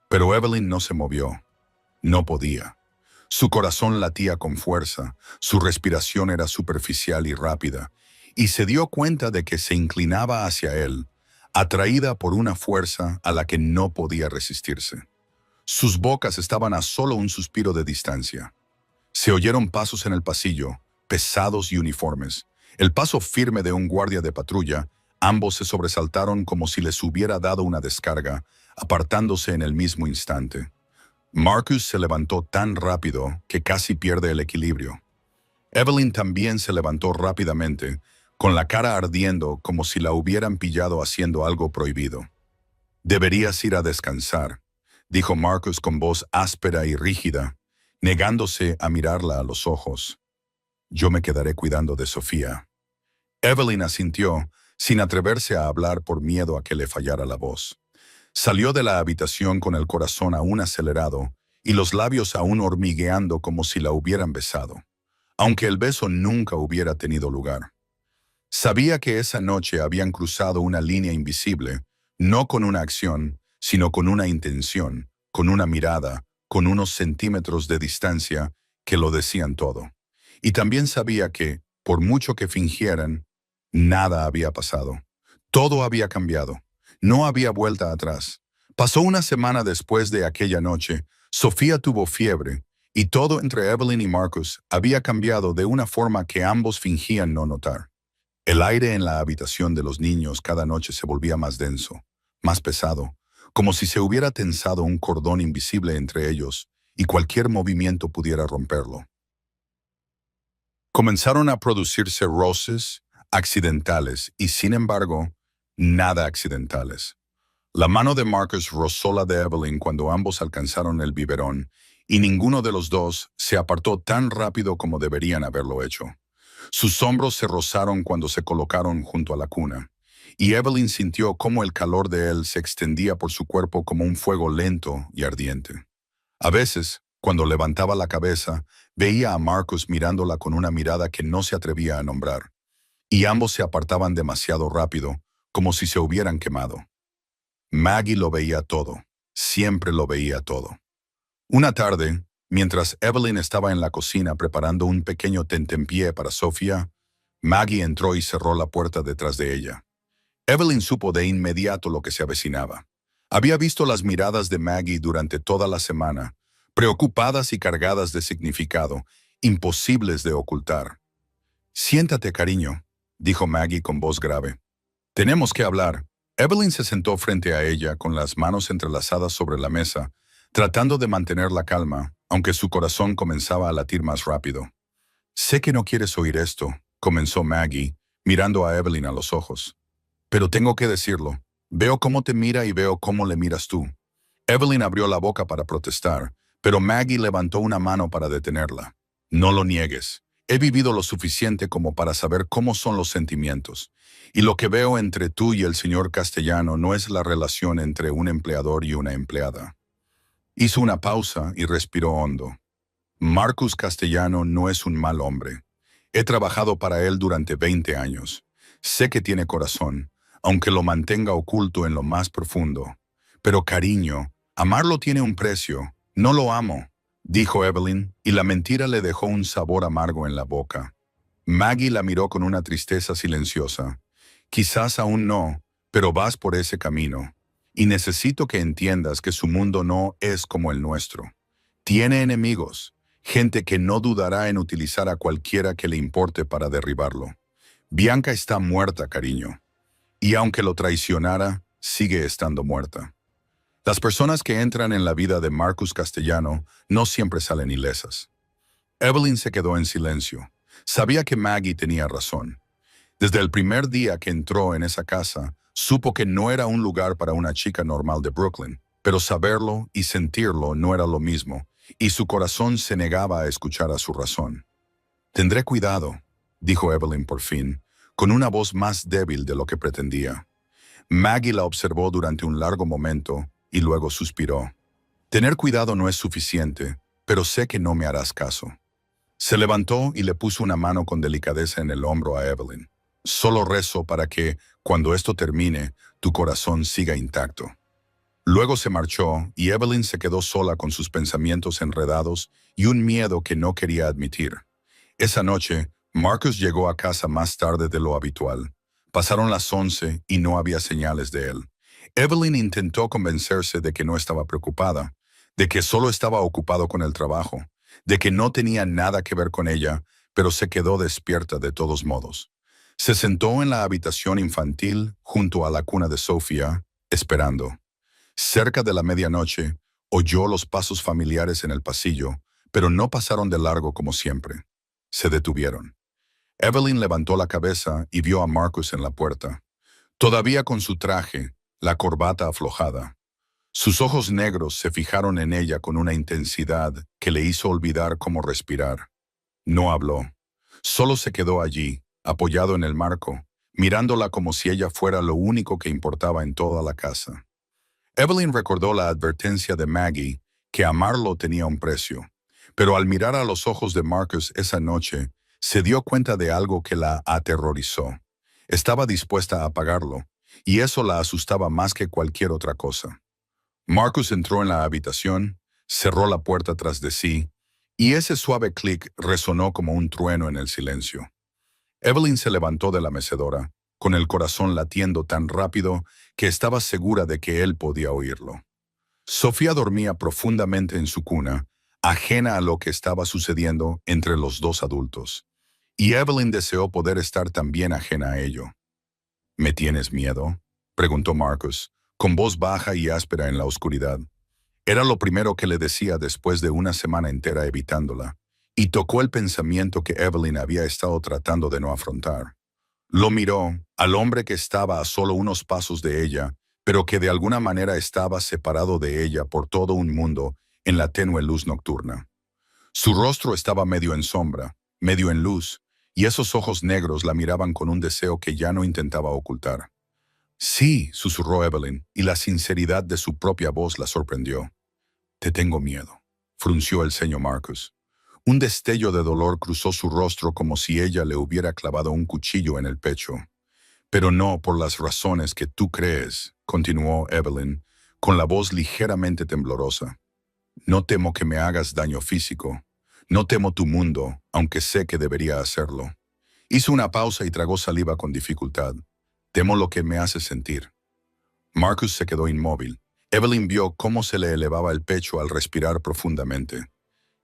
[SPEAKER 1] Pero Evelyn no se movió. No podía. Su corazón latía con fuerza, su respiración era superficial y rápida, y se dio cuenta de que se inclinaba hacia él, atraída por una fuerza a la que no podía resistirse. Sus bocas estaban a solo un suspiro de distancia. Se oyeron pasos en el pasillo, pesados y uniformes. El paso firme de un guardia de patrulla. Ambos se sobresaltaron como si les hubiera dado una descarga, apartándose en el mismo instante. Marcus se levantó tan rápido que casi pierde el equilibrio. Evelyn también se levantó rápidamente, con la cara ardiendo como si la hubieran pillado haciendo algo prohibido. «Deberías ir a descansar», dijo Marcus con voz áspera y rígida, negándose a mirarla a los ojos. «Yo me quedaré cuidando de Sofía». Evelyn asintió, sin atreverse a hablar por miedo a que le fallara la voz. Salió de la habitación con el corazón aún acelerado y los labios aún hormigueando como si la hubieran besado, aunque el beso nunca hubiera tenido lugar. Sabía que esa noche habían cruzado una línea invisible, no con una acción, sino con una intención, con una mirada, con unos centímetros de distancia que lo decían todo. Y también sabía que, por mucho que fingieran, nada había pasado. Todo había cambiado. No había vuelta atrás. Pasó una semana después de aquella noche. Sofía tuvo fiebre, y todo entre Evelyn y Marcus había cambiado de una forma que ambos fingían no notar. El aire en la habitación de los niños cada noche se volvía más denso, más pesado, como si se hubiera tensado un cordón invisible entre ellos y cualquier movimiento pudiera romperlo. Comenzaron a producirse roces accidentales y, sin embargo, nada accidentales. La mano de Marcus rozó la de Evelyn cuando ambos alcanzaron el biberón y ninguno de los dos se apartó tan rápido como deberían haberlo hecho. Sus hombros se rozaron cuando se colocaron junto a la cuna, y Evelyn sintió cómo el calor de él se extendía por su cuerpo como un fuego lento y ardiente. A veces, cuando levantaba la cabeza, veía a Marcus mirándola con una mirada que no se atrevía a nombrar, y ambos se apartaban demasiado rápido, como si se hubieran quemado. Maggie lo veía todo, siempre lo veía todo. Una tarde, mientras Evelyn estaba en la cocina preparando un pequeño tentempié para Sofía, Maggie entró y cerró la puerta detrás de ella. Evelyn supo de inmediato lo que se avecinaba. Había visto las miradas de Maggie durante toda la semana, preocupadas y cargadas de significado, imposibles de ocultar. «Siéntate, cariño», dijo Maggie con voz grave. «Tenemos que hablar». Evelyn se sentó frente a ella con las manos entrelazadas sobre la mesa, tratando de mantener la calma, aunque su corazón comenzaba a latir más rápido. «Sé que no quieres oír esto», comenzó Maggie, mirando a Evelyn a los ojos. «Pero tengo que decirlo. Veo cómo te mira y veo cómo le miras tú». Evelyn abrió la boca para protestar, pero Maggie levantó una mano para detenerla. «No lo niegues. He vivido lo suficiente como para saber cómo son los sentimientos. Y lo que veo entre tú y el señor Castellano no es la relación entre un empleador y una empleada». Hizo una pausa y respiró hondo. «Marcus Castellano no es un mal hombre. He trabajado para él durante 20 años. Sé que tiene corazón, aunque lo mantenga oculto en lo más profundo. Pero cariño, amarlo tiene un precio. No lo amo», dijo Evelyn, y la mentira le dejó un sabor amargo en la boca. Maggie la miró con una tristeza silenciosa. «Quizás aún no, pero vas por ese camino. Y necesito que entiendas que su mundo no es como el nuestro. Tiene enemigos, gente que no dudará en utilizar a cualquiera que le importe para derribarlo. Bianca está muerta, cariño. Y aunque lo traicionara, sigue estando muerta». Las personas que entran en la vida de Marcus Castellano no siempre salen ilesas. Evelyn se quedó en silencio. Sabía que Maggie tenía razón. Desde el primer día que entró en esa casa, supo que no era un lugar para una chica normal de Brooklyn, pero saberlo y sentirlo no era lo mismo, y su corazón se negaba a escuchar a su razón. «Tendré cuidado», dijo Evelyn por fin, con una voz más débil de lo que pretendía. Maggie la observó durante un largo momento y luego suspiró. «Tener cuidado no es suficiente, pero sé que no me harás caso». Se levantó y le puso una mano con delicadeza en el hombro a Evelyn. «Solo rezo para que, cuando esto termine, tu corazón siga intacto». Luego se marchó y Evelyn se quedó sola con sus pensamientos enredados y un miedo que no quería admitir. Esa noche, Marcus llegó a casa más tarde de lo habitual. Pasaron las 11 y no había señales de él. Evelyn intentó convencerse de que no estaba preocupada, de que solo estaba ocupado con el trabajo, de que no tenía nada que ver con ella, pero se quedó despierta de todos modos. Se sentó en la habitación infantil junto a la cuna de Sofía, esperando. Cerca de la medianoche, oyó los pasos familiares en el pasillo, pero no pasaron de largo como siempre. Se detuvieron. Evelyn levantó la cabeza y vio a Marcus en la puerta, todavía con su traje, la corbata aflojada. Sus ojos negros se fijaron en ella con una intensidad que le hizo olvidar cómo respirar. No habló. Solo se quedó allí, apoyado en el marco, mirándola como si ella fuera lo único que importaba en toda la casa. Evelyn recordó la advertencia de Maggie que amarlo tenía un precio, pero al mirar a los ojos de Marcus esa noche, se dio cuenta de algo que la aterrorizó. Estaba dispuesta a pagarlo, y eso la asustaba más que cualquier otra cosa. Marcus entró en la habitación, cerró la puerta tras de sí, y ese suave clic resonó como un trueno en el silencio. Evelyn se levantó de la mecedora, con el corazón latiendo tan rápido que estaba segura de que él podía oírlo. Sofía dormía profundamente en su cuna, ajena a lo que estaba sucediendo entre los dos adultos, y Evelyn deseó poder estar también ajena a ello. ¿Me tienes miedo?, preguntó Marcus, con voz baja y áspera en la oscuridad. Era lo primero que le decía después de una semana entera evitándola, y tocó el pensamiento que Evelyn había estado tratando de no afrontar. Lo miró, al hombre que estaba a solo unos pasos de ella, pero que de alguna manera estaba separado de ella por todo un mundo en la tenue luz nocturna. Su rostro estaba medio en sombra, medio en luz, y esos ojos negros la miraban con un deseo que ya no intentaba ocultar. Sí, susurró Evelyn, y la sinceridad de su propia voz la sorprendió. Te tengo miedo, frunció el ceño Marcus. Un destello de dolor cruzó su rostro como si ella le hubiera clavado un cuchillo en el pecho. Pero no por las razones que tú crees, continuó Evelyn, con la voz ligeramente temblorosa. No temo que me hagas daño físico. No temo tu mundo, aunque sé que debería hacerlo. Hizo una pausa y tragó saliva con dificultad. Temo lo que me hace sentir. Marcus se quedó inmóvil. Evelyn vio cómo se le elevaba el pecho al respirar profundamente.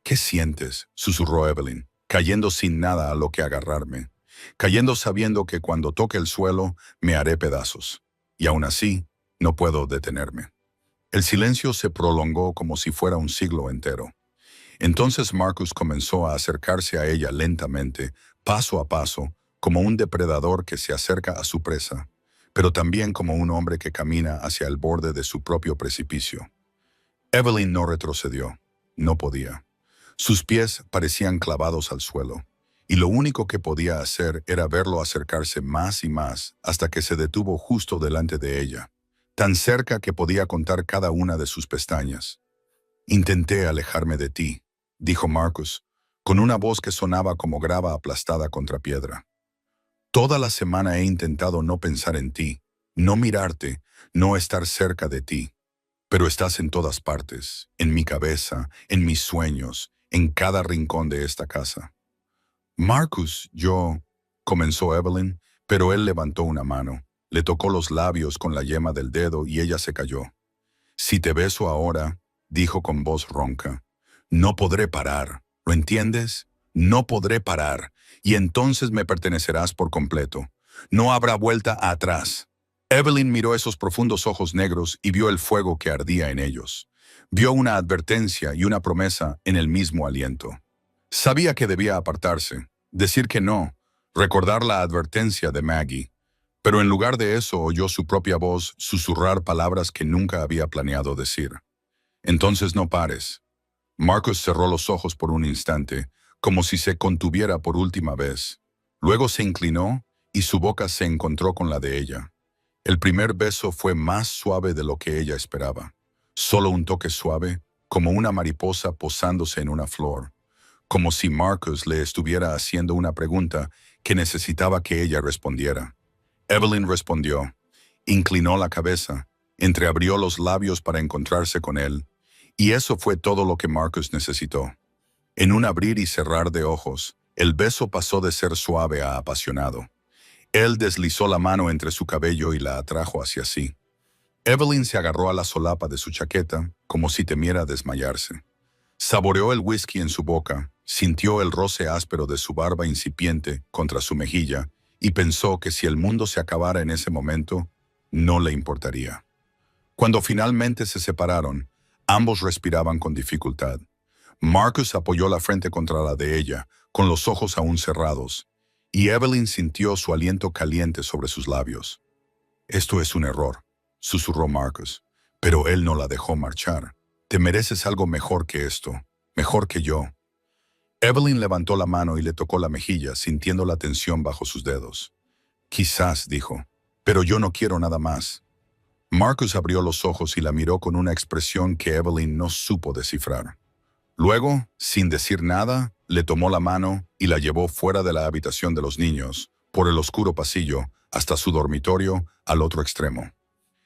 [SPEAKER 1] ¿Qué sientes?, susurró Evelyn, cayendo sin nada a lo que agarrarme, cayendo sabiendo que cuando toque el suelo me haré pedazos. Y aún así, no puedo detenerme. El silencio se prolongó como si fuera un siglo entero. Entonces Marcus comenzó a acercarse a ella lentamente, paso a paso, como un depredador que se acerca a su presa, pero también como un hombre que camina hacia el borde de su propio precipicio. Evelyn no retrocedió. No podía. Sus pies parecían clavados al suelo, y lo único que podía hacer era verlo acercarse más y más hasta que se detuvo justo delante de ella, tan cerca que podía contar cada una de sus pestañas. Intenté alejarme de ti, dijo Marcus, con una voz que sonaba como grava aplastada contra piedra. Toda la semana he intentado no pensar en ti, no mirarte, no estar cerca de ti. Pero estás en todas partes, en mi cabeza, en mis sueños, en cada rincón de esta casa. Marcus, comenzó Evelyn, pero él levantó una mano, le tocó los labios con la yema del dedo y ella se calló. Si te beso ahora, dijo con voz ronca, no podré parar, ¿lo entiendes? No podré parar, y entonces me pertenecerás por completo. No habrá vuelta atrás. Evelyn miró esos profundos ojos negros y vio el fuego que ardía en ellos. Vio una advertencia y una promesa en el mismo aliento. Sabía que debía apartarse, decir que no, recordar la advertencia de Maggie, pero en lugar de eso oyó su propia voz susurrar palabras que nunca había planeado decir. Entonces no pares. Marcus cerró los ojos por un instante, como si se contuviera por última vez. Luego se inclinó y su boca se encontró con la de ella. El primer beso fue más suave de lo que ella esperaba. Solo un toque suave, como una mariposa posándose en una flor, como si Marcus le estuviera haciendo una pregunta que necesitaba que ella respondiera. Evelyn respondió, inclinó la cabeza, entreabrió los labios para encontrarse con él, y eso fue todo lo que Marcus necesitó. En un abrir y cerrar de ojos, el beso pasó de ser suave a apasionado. Él deslizó la mano entre su cabello y la atrajo hacia sí. Evelyn se agarró a la solapa de su chaqueta, como si temiera desmayarse. Saboreó el whisky en su boca, sintió el roce áspero de su barba incipiente contra su mejilla y pensó que si el mundo se acabara en ese momento, no le importaría. Cuando finalmente se separaron, ambos respiraban con dificultad. Marcus apoyó la frente contra la de ella, con los ojos aún cerrados, y Evelyn sintió su aliento caliente sobre sus labios. «Esto es un error», susurró Marcus, pero él no la dejó marchar. «Te mereces algo mejor que esto, mejor que yo». Evelyn levantó la mano y le tocó la mejilla, sintiendo la tensión bajo sus dedos. «Quizás», dijo, «pero yo no quiero nada más». Marcus abrió los ojos y la miró con una expresión que Evelyn no supo descifrar. Luego, sin decir nada, le tomó la mano y la llevó fuera de la habitación de los niños, por el oscuro pasillo, hasta su dormitorio, al otro extremo.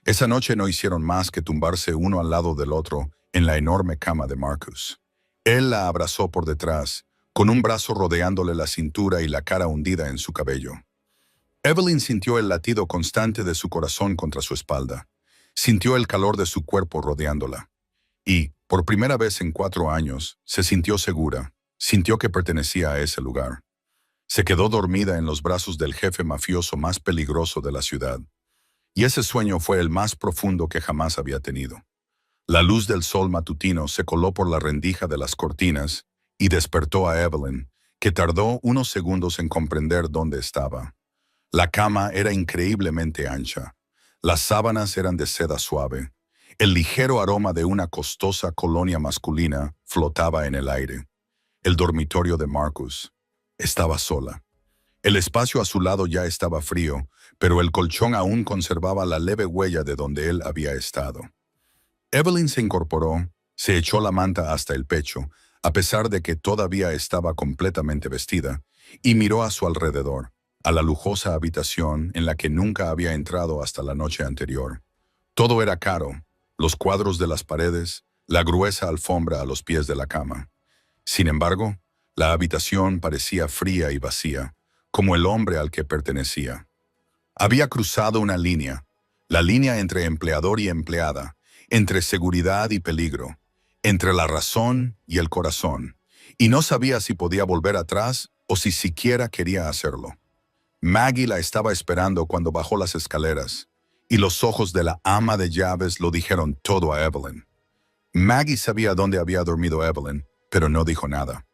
[SPEAKER 1] Esa noche no hicieron más que tumbarse uno al lado del otro en la enorme cama de Marcus. Él la abrazó por detrás, con un brazo rodeándole la cintura y la cara hundida en su cabello. Evelyn sintió el latido constante de su corazón contra su espalda. Sintió el calor de su cuerpo rodeándola. Y, por primera vez en 4 años, se sintió segura. Sintió que pertenecía a ese lugar. Se quedó dormida en los brazos del jefe mafioso más peligroso de la ciudad. Y ese sueño fue el más profundo que jamás había tenido. La luz del sol matutino se coló por la rendija de las cortinas y despertó a Evelyn, que tardó unos segundos en comprender dónde estaba. La cama era increíblemente ancha. Las sábanas eran de seda suave. El ligero aroma de una costosa colonia masculina flotaba en el aire. El dormitorio de Marcus. Estaba sola. El espacio a su lado ya estaba frío, pero el colchón aún conservaba la leve huella de donde él había estado. Evelyn se incorporó, se echó la manta hasta el pecho, a pesar de que todavía estaba completamente vestida, y miró a su alrededor, a la lujosa habitación en la que nunca había entrado hasta la noche anterior. Todo era caro, los cuadros de las paredes, la gruesa alfombra a los pies de la cama. Sin embargo, la habitación parecía fría y vacía, como el hombre al que pertenecía. Había cruzado una línea, la línea entre empleador y empleada, entre seguridad y peligro, entre la razón y el corazón, y no sabía si podía volver atrás o si siquiera quería hacerlo. Maggie la estaba esperando cuando bajó las escaleras, y los ojos de la ama de llaves lo dijeron todo a Evelyn. Maggie sabía dónde había dormido Evelyn, pero no dijo nada.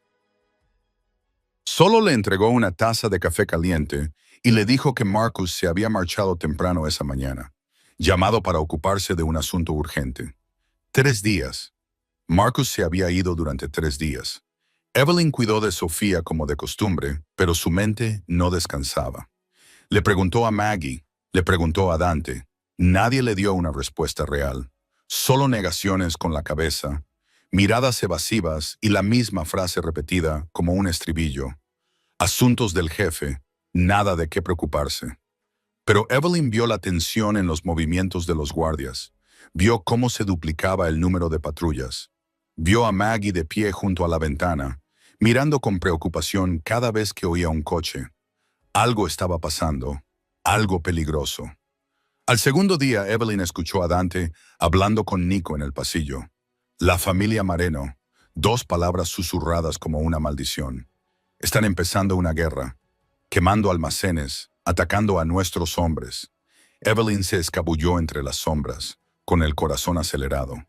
[SPEAKER 1] Solo le entregó una taza de café caliente y le dijo que Marcus se había marchado temprano esa mañana, llamado para ocuparse de un asunto urgente. 3 días. Marcus se había ido durante 3 días. Evelyn cuidó de Sofía como de costumbre, pero su mente no descansaba. Le preguntó a Maggie, le preguntó a Dante. Nadie le dio una respuesta real. Solo negaciones con la cabeza, miradas evasivas y la misma frase repetida como un estribillo. Asuntos del jefe, nada de qué preocuparse. Pero Evelyn vio la tensión en los movimientos de los guardias. Vio cómo se duplicaba el número de patrullas. Vio a Maggie de pie junto a la ventana, mirando con preocupación cada vez que oía un coche. Algo estaba pasando, algo peligroso. Al segundo día, Evelyn escuchó a Dante hablando con Nico en el pasillo. La familia Mareno, 2 palabras susurradas como una maldición. Están empezando una guerra, quemando almacenes, atacando a nuestros hombres. Evelyn se escabulló entre las sombras, con el corazón acelerado,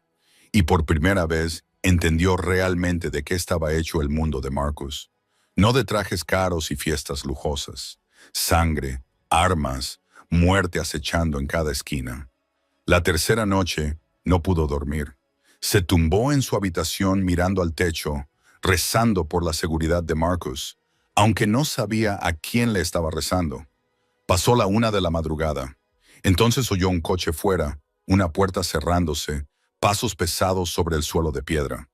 [SPEAKER 1] y por primera vez entendió realmente de qué estaba hecho el mundo de Marcus. No de trajes caros y fiestas lujosas. Sangre, armas, muerte acechando en cada esquina. La tercera noche no pudo dormir. Se tumbó en su habitación mirando al techo, rezando por la seguridad de Marcus, aunque no sabía a quién le estaba rezando. Pasó la 1 de la madrugada. Entonces oyó un coche fuera, una puerta cerrándose, pasos pesados sobre el suelo de piedra.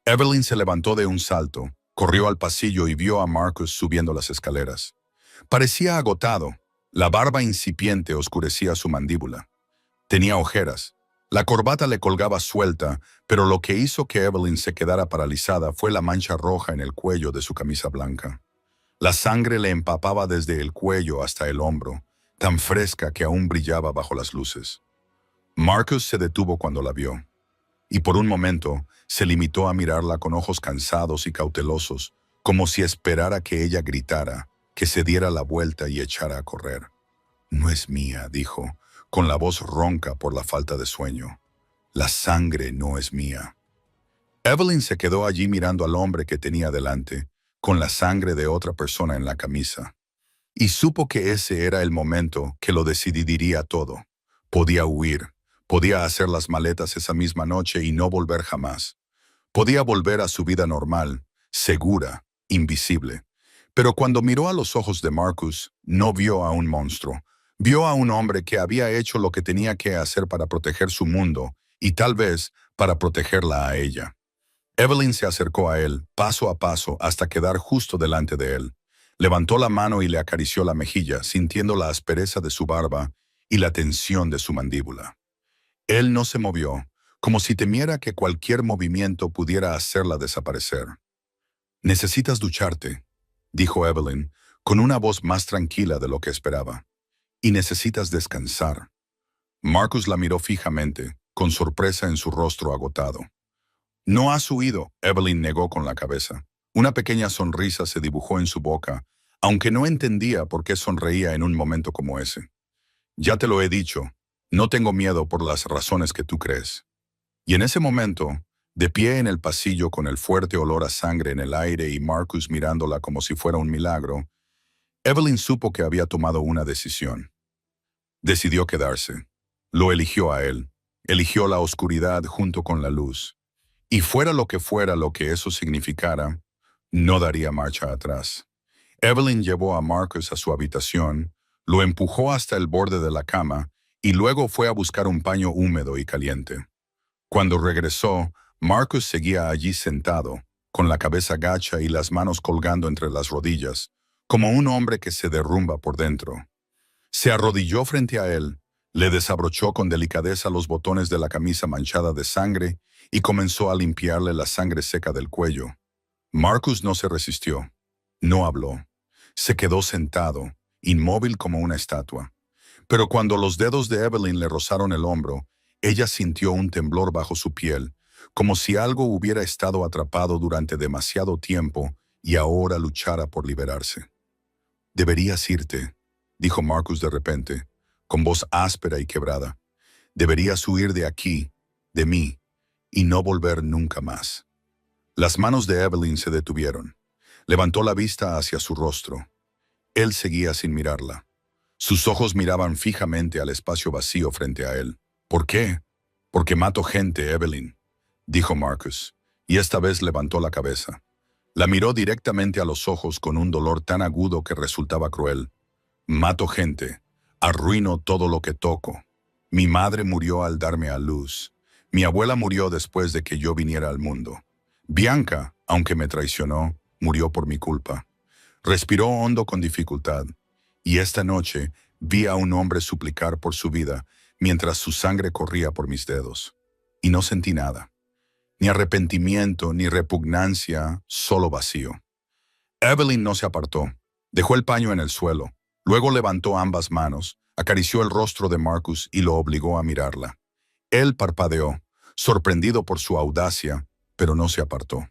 [SPEAKER 1] Evelyn se levantó de un salto, corrió al pasillo y vio a Marcus subiendo las escaleras. Parecía agotado. La barba incipiente oscurecía su mandíbula. Tenía ojeras. La corbata le colgaba suelta, pero lo que hizo que Evelyn se quedara paralizada fue la mancha roja en el cuello de su camisa blanca. La sangre le empapaba desde el cuello hasta el hombro, tan fresca que aún brillaba bajo las luces. Marcus se detuvo cuando la vio, y por un momento se limitó a mirarla con ojos cansados y cautelosos, como si esperara que ella gritara, que se diera la vuelta y echara a correr. «No es mía», dijo, con la voz ronca por la falta de sueño. «La sangre no es mía». Evelyn se quedó allí mirando al hombre que tenía delante, con la sangre de otra persona en la camisa. Y supo que ese era el momento que lo decidiría todo. Podía huir, podía hacer las maletas esa misma noche y no volver jamás. Podía volver a su vida normal, segura, invisible. Pero cuando miró a los ojos de Marcus, no vio a un monstruo, Vio a un hombre que había hecho lo que tenía que hacer para proteger su mundo y tal vez para protegerla a ella. Evelyn se acercó a él, paso a paso, hasta quedar justo delante de él. Levantó la mano y le acarició la mejilla, sintiendo la aspereza de su barba y la tensión de su mandíbula. Él no se movió, como si temiera que cualquier movimiento pudiera hacerla desaparecer. «Necesitas ducharte», dijo Evelyn, con una voz más tranquila de lo que esperaba. «Y necesitas descansar». Marcus la miró fijamente, con sorpresa en su rostro agotado. «No has huido», Evelyn negó con la cabeza. Una pequeña sonrisa se dibujó en su boca, aunque no entendía por qué sonreía en un momento como ese. «Ya te lo he dicho, no tengo miedo por las razones que tú crees». Y en ese momento, de pie en el pasillo con el fuerte olor a sangre en el aire y Marcus mirándola como si fuera un milagro, Evelyn supo que había tomado una decisión. Decidió quedarse. Lo eligió a él. Eligió la oscuridad junto con la luz. Y fuera lo que eso significara, no daría marcha atrás. Evelyn llevó a Marcus a su habitación, lo empujó hasta el borde de la cama y luego fue a buscar un paño húmedo y caliente. Cuando regresó, Marcus seguía allí sentado, con la cabeza gacha y las manos colgando entre las rodillas, como un hombre que se derrumba por dentro. Se arrodilló frente a él, le desabrochó con delicadeza los botones de la camisa manchada de sangre y comenzó a limpiarle la sangre seca del cuello. Marcus no se resistió. No habló. Se quedó sentado, inmóvil como una estatua. Pero cuando los dedos de Evelyn le rozaron el hombro, ella sintió un temblor bajo su piel, como si algo hubiera estado atrapado durante demasiado tiempo y ahora luchara por liberarse. «Deberías irte», dijo Marcus de repente, con voz áspera y quebrada. «Deberías huir de aquí, de mí, y no volver nunca más». Las manos de Evelyn se detuvieron. Levantó la vista hacia su rostro. Él seguía sin mirarla. Sus ojos miraban fijamente al espacio vacío frente a él. «¿Por qué?» «Porque mato gente, Evelyn», dijo Marcus, y esta vez levantó la cabeza. La miró directamente a los ojos con un dolor tan agudo que resultaba cruel. «Mato gente. Arruino todo lo que toco. Mi madre murió al darme a luz. Mi abuela murió después de que yo viniera al mundo. Bianca, aunque me traicionó, murió por mi culpa». Respiró hondo con dificultad, y esta noche vi a un hombre suplicar por su vida mientras su sangre corría por mis dedos. Y no sentí nada. Ni arrepentimiento, ni repugnancia, solo vacío. Evelyn no se apartó. Dejó el paño en el suelo. Luego levantó ambas manos, acarició el rostro de Marcus y lo obligó a mirarla. Él parpadeó, sorprendido por su audacia, pero no se apartó.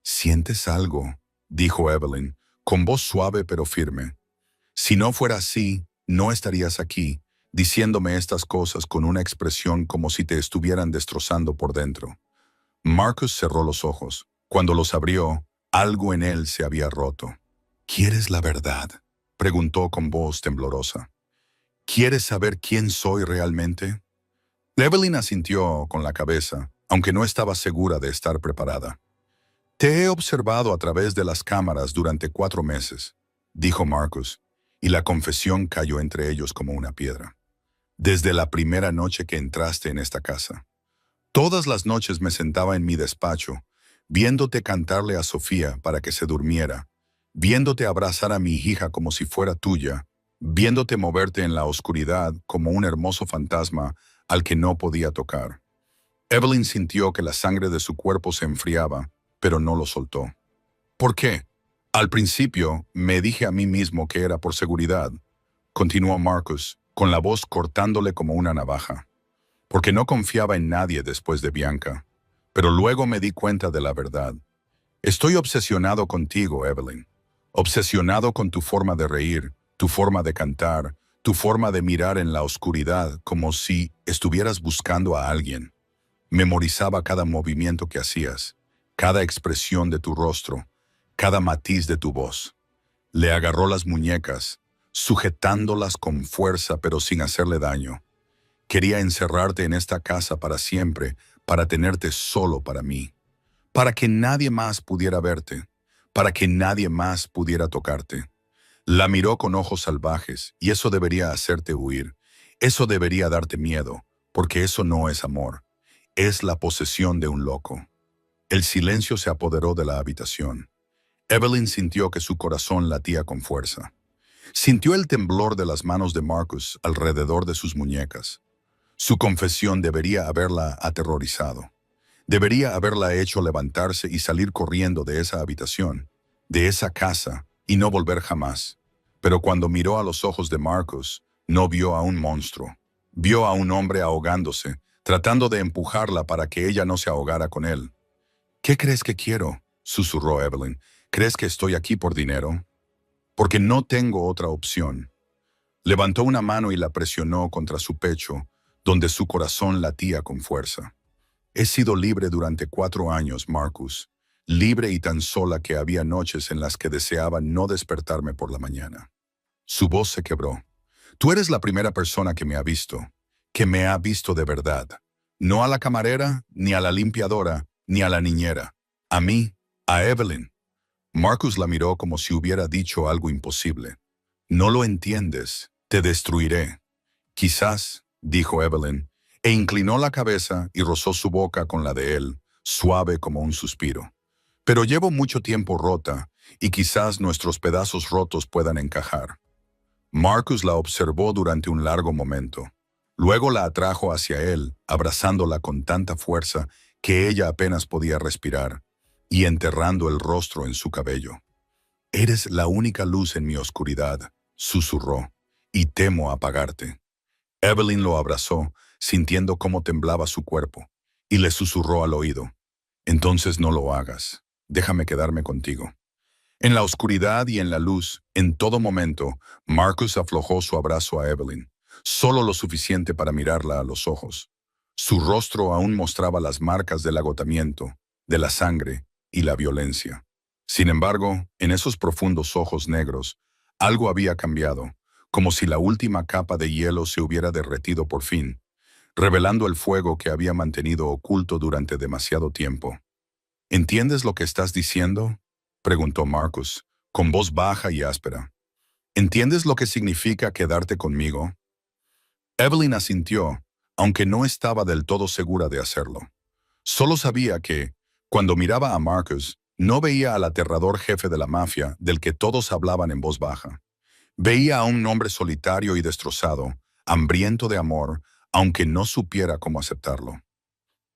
[SPEAKER 1] «¿Sientes algo?», dijo Evelyn, con voz suave pero firme. «Si no fuera así, no estarías aquí, diciéndome estas cosas con una expresión como si te estuvieran destrozando por dentro». Marcus cerró los ojos. Cuando los abrió, algo en él se había roto. «¿Quieres la verdad?», preguntó con voz temblorosa. «¿Quieres saber quién soy realmente?». Evelyn asintió con la cabeza, aunque no estaba segura de estar preparada. «Te he observado a través de las cámaras durante 4 meses», dijo Marcus, y la confesión cayó entre ellos como una piedra. «Desde la primera noche que entraste en esta casa. Todas las noches me sentaba en mi despacho, viéndote cantarle a Sofía para que se durmiera, viéndote abrazar a mi hija como si fuera tuya, viéndote moverte en la oscuridad como un hermoso fantasma al que no podía tocar». Evelyn sintió que la sangre de su cuerpo se enfriaba, pero no lo soltó. «¿Por qué? Al principio me dije a mí mismo que era por seguridad», continuó Marcus, con la voz cortándole como una navaja. «Porque no confiaba en nadie después de Bianca. Pero luego me di cuenta de la verdad. Estoy obsesionado contigo, Evelyn. Obsesionado con tu forma de reír, tu forma de cantar, tu forma de mirar en la oscuridad como si estuvieras buscando a alguien. Memorizaba cada movimiento que hacías, cada expresión de tu rostro, cada matiz de tu voz». Le agarró las muñecas, sujetándolas con fuerza pero sin hacerle daño. «Quería encerrarte en esta casa para siempre, para tenerte solo para mí, para que nadie más pudiera verte, para que nadie más pudiera tocarte. La miró con ojos salvajes, y eso debería hacerte huir. Eso debería darte miedo, porque eso no es amor. Es la posesión de un loco. El silencio se apoderó de la habitación. Evelyn sintió que su corazón latía con fuerza. Sintió el temblor de las manos de Marcus alrededor de sus muñecas. Su confesión debería haberla aterrorizado. Debería haberla hecho levantarse y salir corriendo de esa habitación, de esa casa, y no volver jamás. Pero cuando miró a los ojos de Marcus, no vio a un monstruo. Vio a un hombre ahogándose, tratando de empujarla para que ella no se ahogara con él. ¿Qué crees que quiero?, susurró Evelyn. ¿Crees que estoy aquí por dinero? Porque no tengo otra opción. Levantó una mano y la presionó contra su pecho, donde su corazón latía con fuerza. He sido libre durante 4 años, Marcus. Libre y tan sola que había noches en las que deseaba no despertarme por la mañana. Su voz se quebró. Tú eres la primera persona que me ha visto de verdad. No a la camarera, ni a la limpiadora, ni a la niñera. A mí, a Evelyn. Marcus la miró como si hubiera dicho algo imposible. No lo entiendes, te destruiré. Quizás, dijo Evelyn, e inclinó la cabeza y rozó su boca con la de él, suave como un suspiro. Pero llevo mucho tiempo rota, y quizás nuestros pedazos rotos puedan encajar. Marcus la observó durante un largo momento. Luego la atrajo hacia él, abrazándola con tanta fuerza que ella apenas podía respirar, y enterrando el rostro en su cabello. Eres la única luz en mi oscuridad, susurró, y temo apagarte. Evelyn lo abrazó, sintiendo cómo temblaba su cuerpo, y le susurró al oído. Entonces no lo hagas, déjame quedarme contigo. En la oscuridad y en la luz, en todo momento, Marcus aflojó su abrazo a Evelyn, solo lo suficiente para mirarla a los ojos. Su rostro aún mostraba las marcas del agotamiento, de la sangre y la violencia. Sin embargo, en esos profundos ojos negros, algo había cambiado, como si la última capa de hielo se hubiera derretido por fin, revelando el fuego que había mantenido oculto durante demasiado tiempo. ¿Entiendes lo que estás diciendo?, preguntó Marcus, con voz baja y áspera. ¿Entiendes lo que significa quedarte conmigo? Evelyn asintió, aunque no estaba del todo segura de hacerlo. Solo sabía que, cuando miraba a Marcus, no veía al aterrador jefe de la mafia del que todos hablaban en voz baja. Veía a un hombre solitario y destrozado, hambriento de amor, aunque no supiera cómo aceptarlo.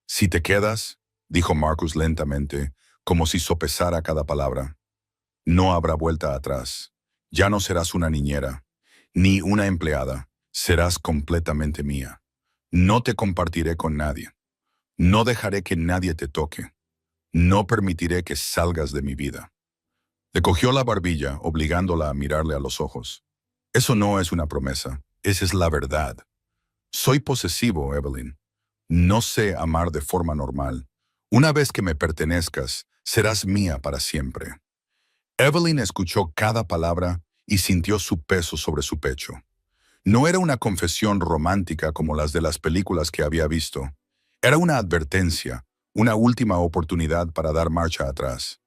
[SPEAKER 1] Si te quedas, dijo Marcus lentamente, como si sopesara cada palabra, no habrá vuelta atrás. Ya no serás una niñera, ni una empleada, serás completamente mía. No te compartiré con nadie. No dejaré que nadie te toque. No permitiré que salgas de mi vida. Le cogió la barbilla, obligándola a mirarle a los ojos. Eso no es una promesa, esa es la verdad. Soy posesivo, Evelyn. No sé amar de forma normal. Una vez que me pertenezcas, serás mía para siempre. Evelyn escuchó cada palabra y sintió su peso sobre su pecho. No era una confesión romántica como las de las películas que había visto. Era una advertencia, una última oportunidad para dar marcha atrás.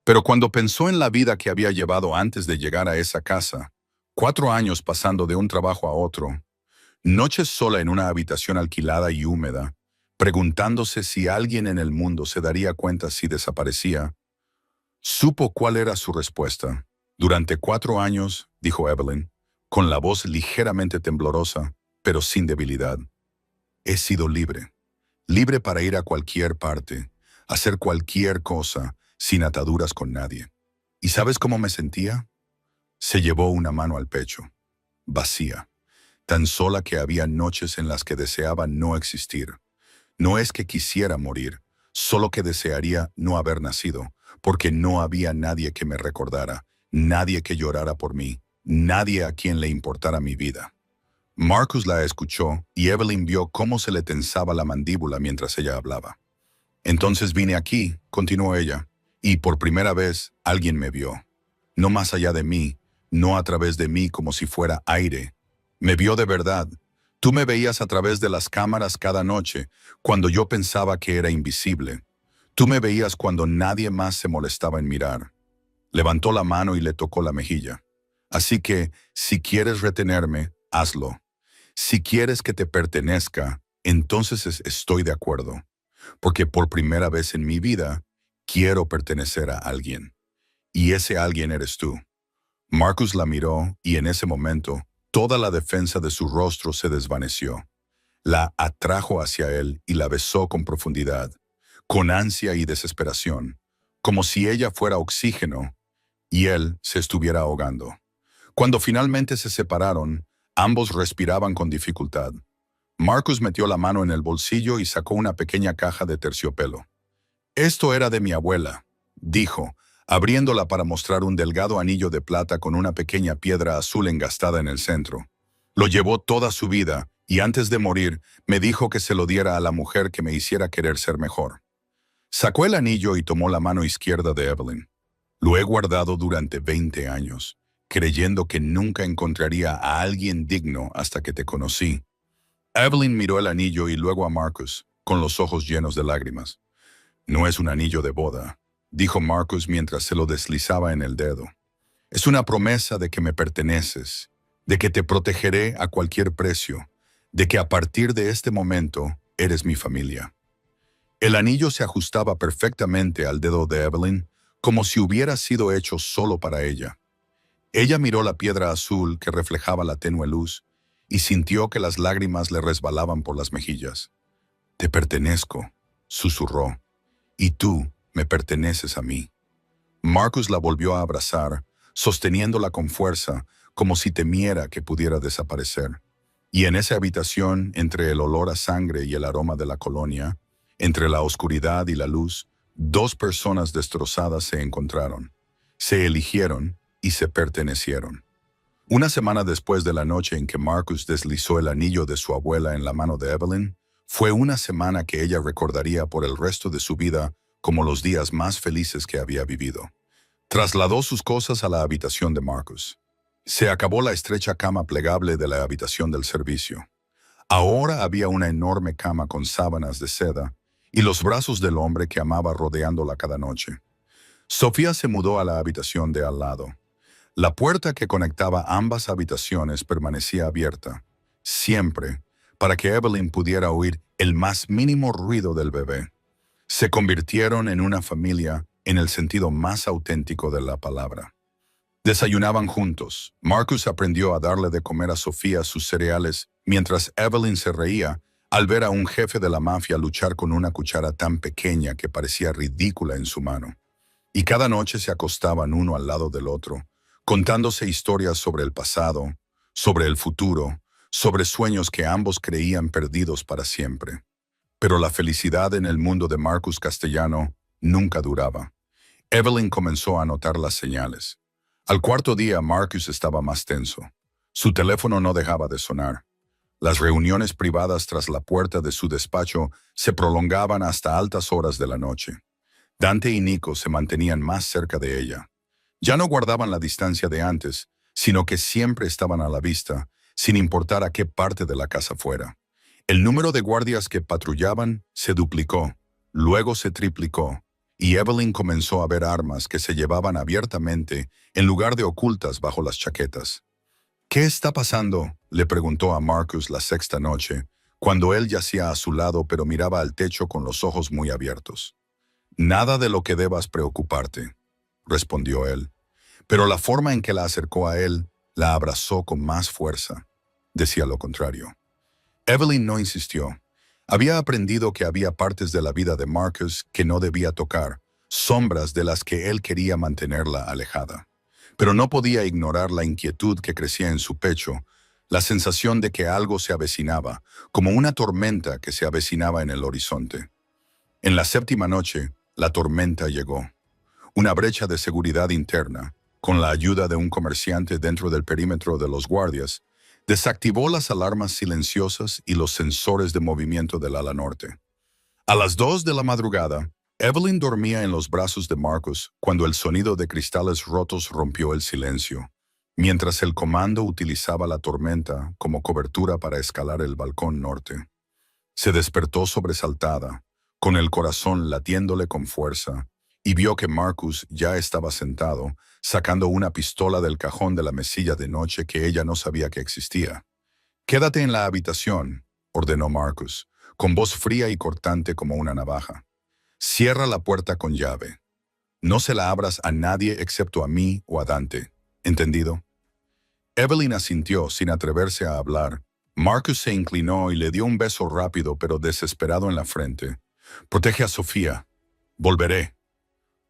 [SPEAKER 1] Pero cuando pensó en la vida que había llevado antes de llegar a esa casa, 4 años pasando de un trabajo a otro, noches sola en una habitación alquilada y húmeda, preguntándose si alguien en el mundo se daría cuenta si desaparecía, supo cuál era su respuesta. Durante 4 años, dijo Evelyn, con la voz ligeramente temblorosa, pero sin debilidad, he sido libre. Libre para ir a cualquier parte, hacer cualquier cosa, sin ataduras con nadie. ¿Y sabes cómo me sentía? Se llevó una mano al pecho, vacía, tan sola que había noches en las que deseaba no existir. No es que quisiera morir, solo que desearía no haber nacido, porque no había nadie que me recordara, nadie que llorara por mí, nadie a quien le importara mi vida. Marcus la escuchó y Evelyn vio cómo se le tensaba la mandíbula mientras ella hablaba. Entonces vine aquí, continuó ella, y por primera vez alguien me vio. No más allá de mí, no a través de mí como si fuera aire. Me vio de verdad. Tú me veías a través de las cámaras cada noche, cuando yo pensaba que era invisible. Tú me veías cuando nadie más se molestaba en mirar. Levantó la mano y le tocó la mejilla. Así que, si quieres retenerme, hazlo. Si quieres que te pertenezca, entonces estoy de acuerdo. Porque por primera vez en mi vida, quiero pertenecer a alguien. Y ese alguien eres tú. Marcus la miró y en ese momento, toda la defensa de su rostro se desvaneció. La atrajo hacia él y la besó con profundidad, con ansia y desesperación, como si ella fuera oxígeno y él se estuviera ahogando. Cuando finalmente se separaron, ambos respiraban con dificultad. Marcus metió la mano en el bolsillo y sacó una pequeña caja de terciopelo. «Esto era de mi abuela», dijo, abriéndola para mostrar un delgado anillo de plata con una pequeña piedra azul engastada en el centro. Lo llevó toda su vida y antes de morir me dijo que se lo diera a la mujer que me hiciera querer ser mejor. Sacó el anillo y tomó la mano izquierda de Evelyn. «Lo he guardado durante 20 años, creyendo que nunca encontraría a alguien digno hasta que te conocí». Evelyn miró el anillo y luego a Marcus, con los ojos llenos de lágrimas. «No es un anillo de boda», dijo Marcus mientras se lo deslizaba en el dedo. «Es una promesa de que me perteneces, de que te protegeré a cualquier precio, de que a partir de este momento eres mi familia». El anillo se ajustaba perfectamente al dedo de Evelyn, como si hubiera sido hecho solo para ella. Ella miró la piedra azul que reflejaba la tenue luz y sintió que las lágrimas le resbalaban por las mejillas. «Te pertenezco», susurró, «y tú me perteneces a mí». Marcus la volvió a abrazar, sosteniéndola con fuerza, como si temiera que pudiera desaparecer. Y en esa habitación, entre el olor a sangre y el aroma de la colonia, entre la oscuridad y la luz, dos personas destrozadas se encontraron, se eligieron y se pertenecieron. Una semana después de la noche en que Marcus deslizó el anillo de su abuela en la mano de Evelyn, fue una semana que ella recordaría por el resto de su vida como los días más felices que había vivido. Trasladó sus cosas a la habitación de Marcus. Se acabó la estrecha cama plegable de la habitación del servicio. Ahora había una enorme cama con sábanas de seda y los brazos del hombre que amaba rodeándola cada noche. Sofía se mudó a la habitación de al lado. La puerta que conectaba ambas habitaciones permanecía abierta, siempre, para que Evelyn pudiera oír el más mínimo ruido del bebé. Se convirtieron en una familia en el sentido más auténtico de la palabra. Desayunaban juntos. Marcus aprendió a darle de comer a Sofía sus cereales, mientras Evelyn se reía al ver a un jefe de la mafia luchar con una cuchara tan pequeña que parecía ridícula en su mano. Y cada noche se acostaban uno al lado del otro, contándose historias sobre el pasado, sobre el futuro, sobre sueños que ambos creían perdidos para siempre. Pero la felicidad en el mundo de Marcus Castellano nunca duraba. Evelyn comenzó a notar las señales. Al cuarto día, Marcus estaba más tenso. Su teléfono no dejaba de sonar. Las reuniones privadas tras la puerta de su despacho se prolongaban hasta altas horas de la noche. Dante y Nico se mantenían más cerca de ella. Ya no guardaban la distancia de antes, sino que siempre estaban a la vista, sin importar a qué parte de la casa fuera. El número de guardias que patrullaban se duplicó, luego se triplicó, y Evelyn comenzó a ver armas que se llevaban abiertamente en lugar de ocultas bajo las chaquetas. «¿Qué está pasando?», le preguntó a Marcus la sexta noche, cuando él yacía a su lado pero miraba al techo con los ojos muy abiertos. «Nada de lo que debas preocuparte», respondió él, pero la forma en que la acercó a él la abrazó con más fuerza. Decía lo contrario. Evelyn no insistió. Había aprendido que había partes de la vida de Marcus que no debía tocar, sombras de las que él quería mantenerla alejada. Pero no podía ignorar la inquietud que crecía en su pecho, la sensación de que algo se avecinaba, como una tormenta que se avecinaba en el horizonte. En la séptima noche, la tormenta llegó. Una brecha de seguridad interna, con la ayuda de un comerciante dentro del perímetro de los guardias, desactivó las alarmas silenciosas y los sensores de movimiento del ala norte. A las 2 de la madrugada, Evelyn dormía en los brazos de Marcus cuando el sonido de cristales rotos rompió el silencio, mientras el comando utilizaba la tormenta como cobertura para escalar el balcón norte. Se despertó sobresaltada, con el corazón latiéndole con fuerza, y vio que Marcus ya estaba sentado, sacando una pistola del cajón de la mesilla de noche que ella no sabía que existía. «Quédate en la habitación», ordenó Marcus, con voz fría y cortante como una navaja. «Cierra la puerta con llave. No se la abras a nadie excepto a mí o a Dante. ¿Entendido?» Evelyn asintió sin atreverse a hablar. Marcus se inclinó y le dio un beso rápido pero desesperado en la frente. «Protege a Sofía. Volveré».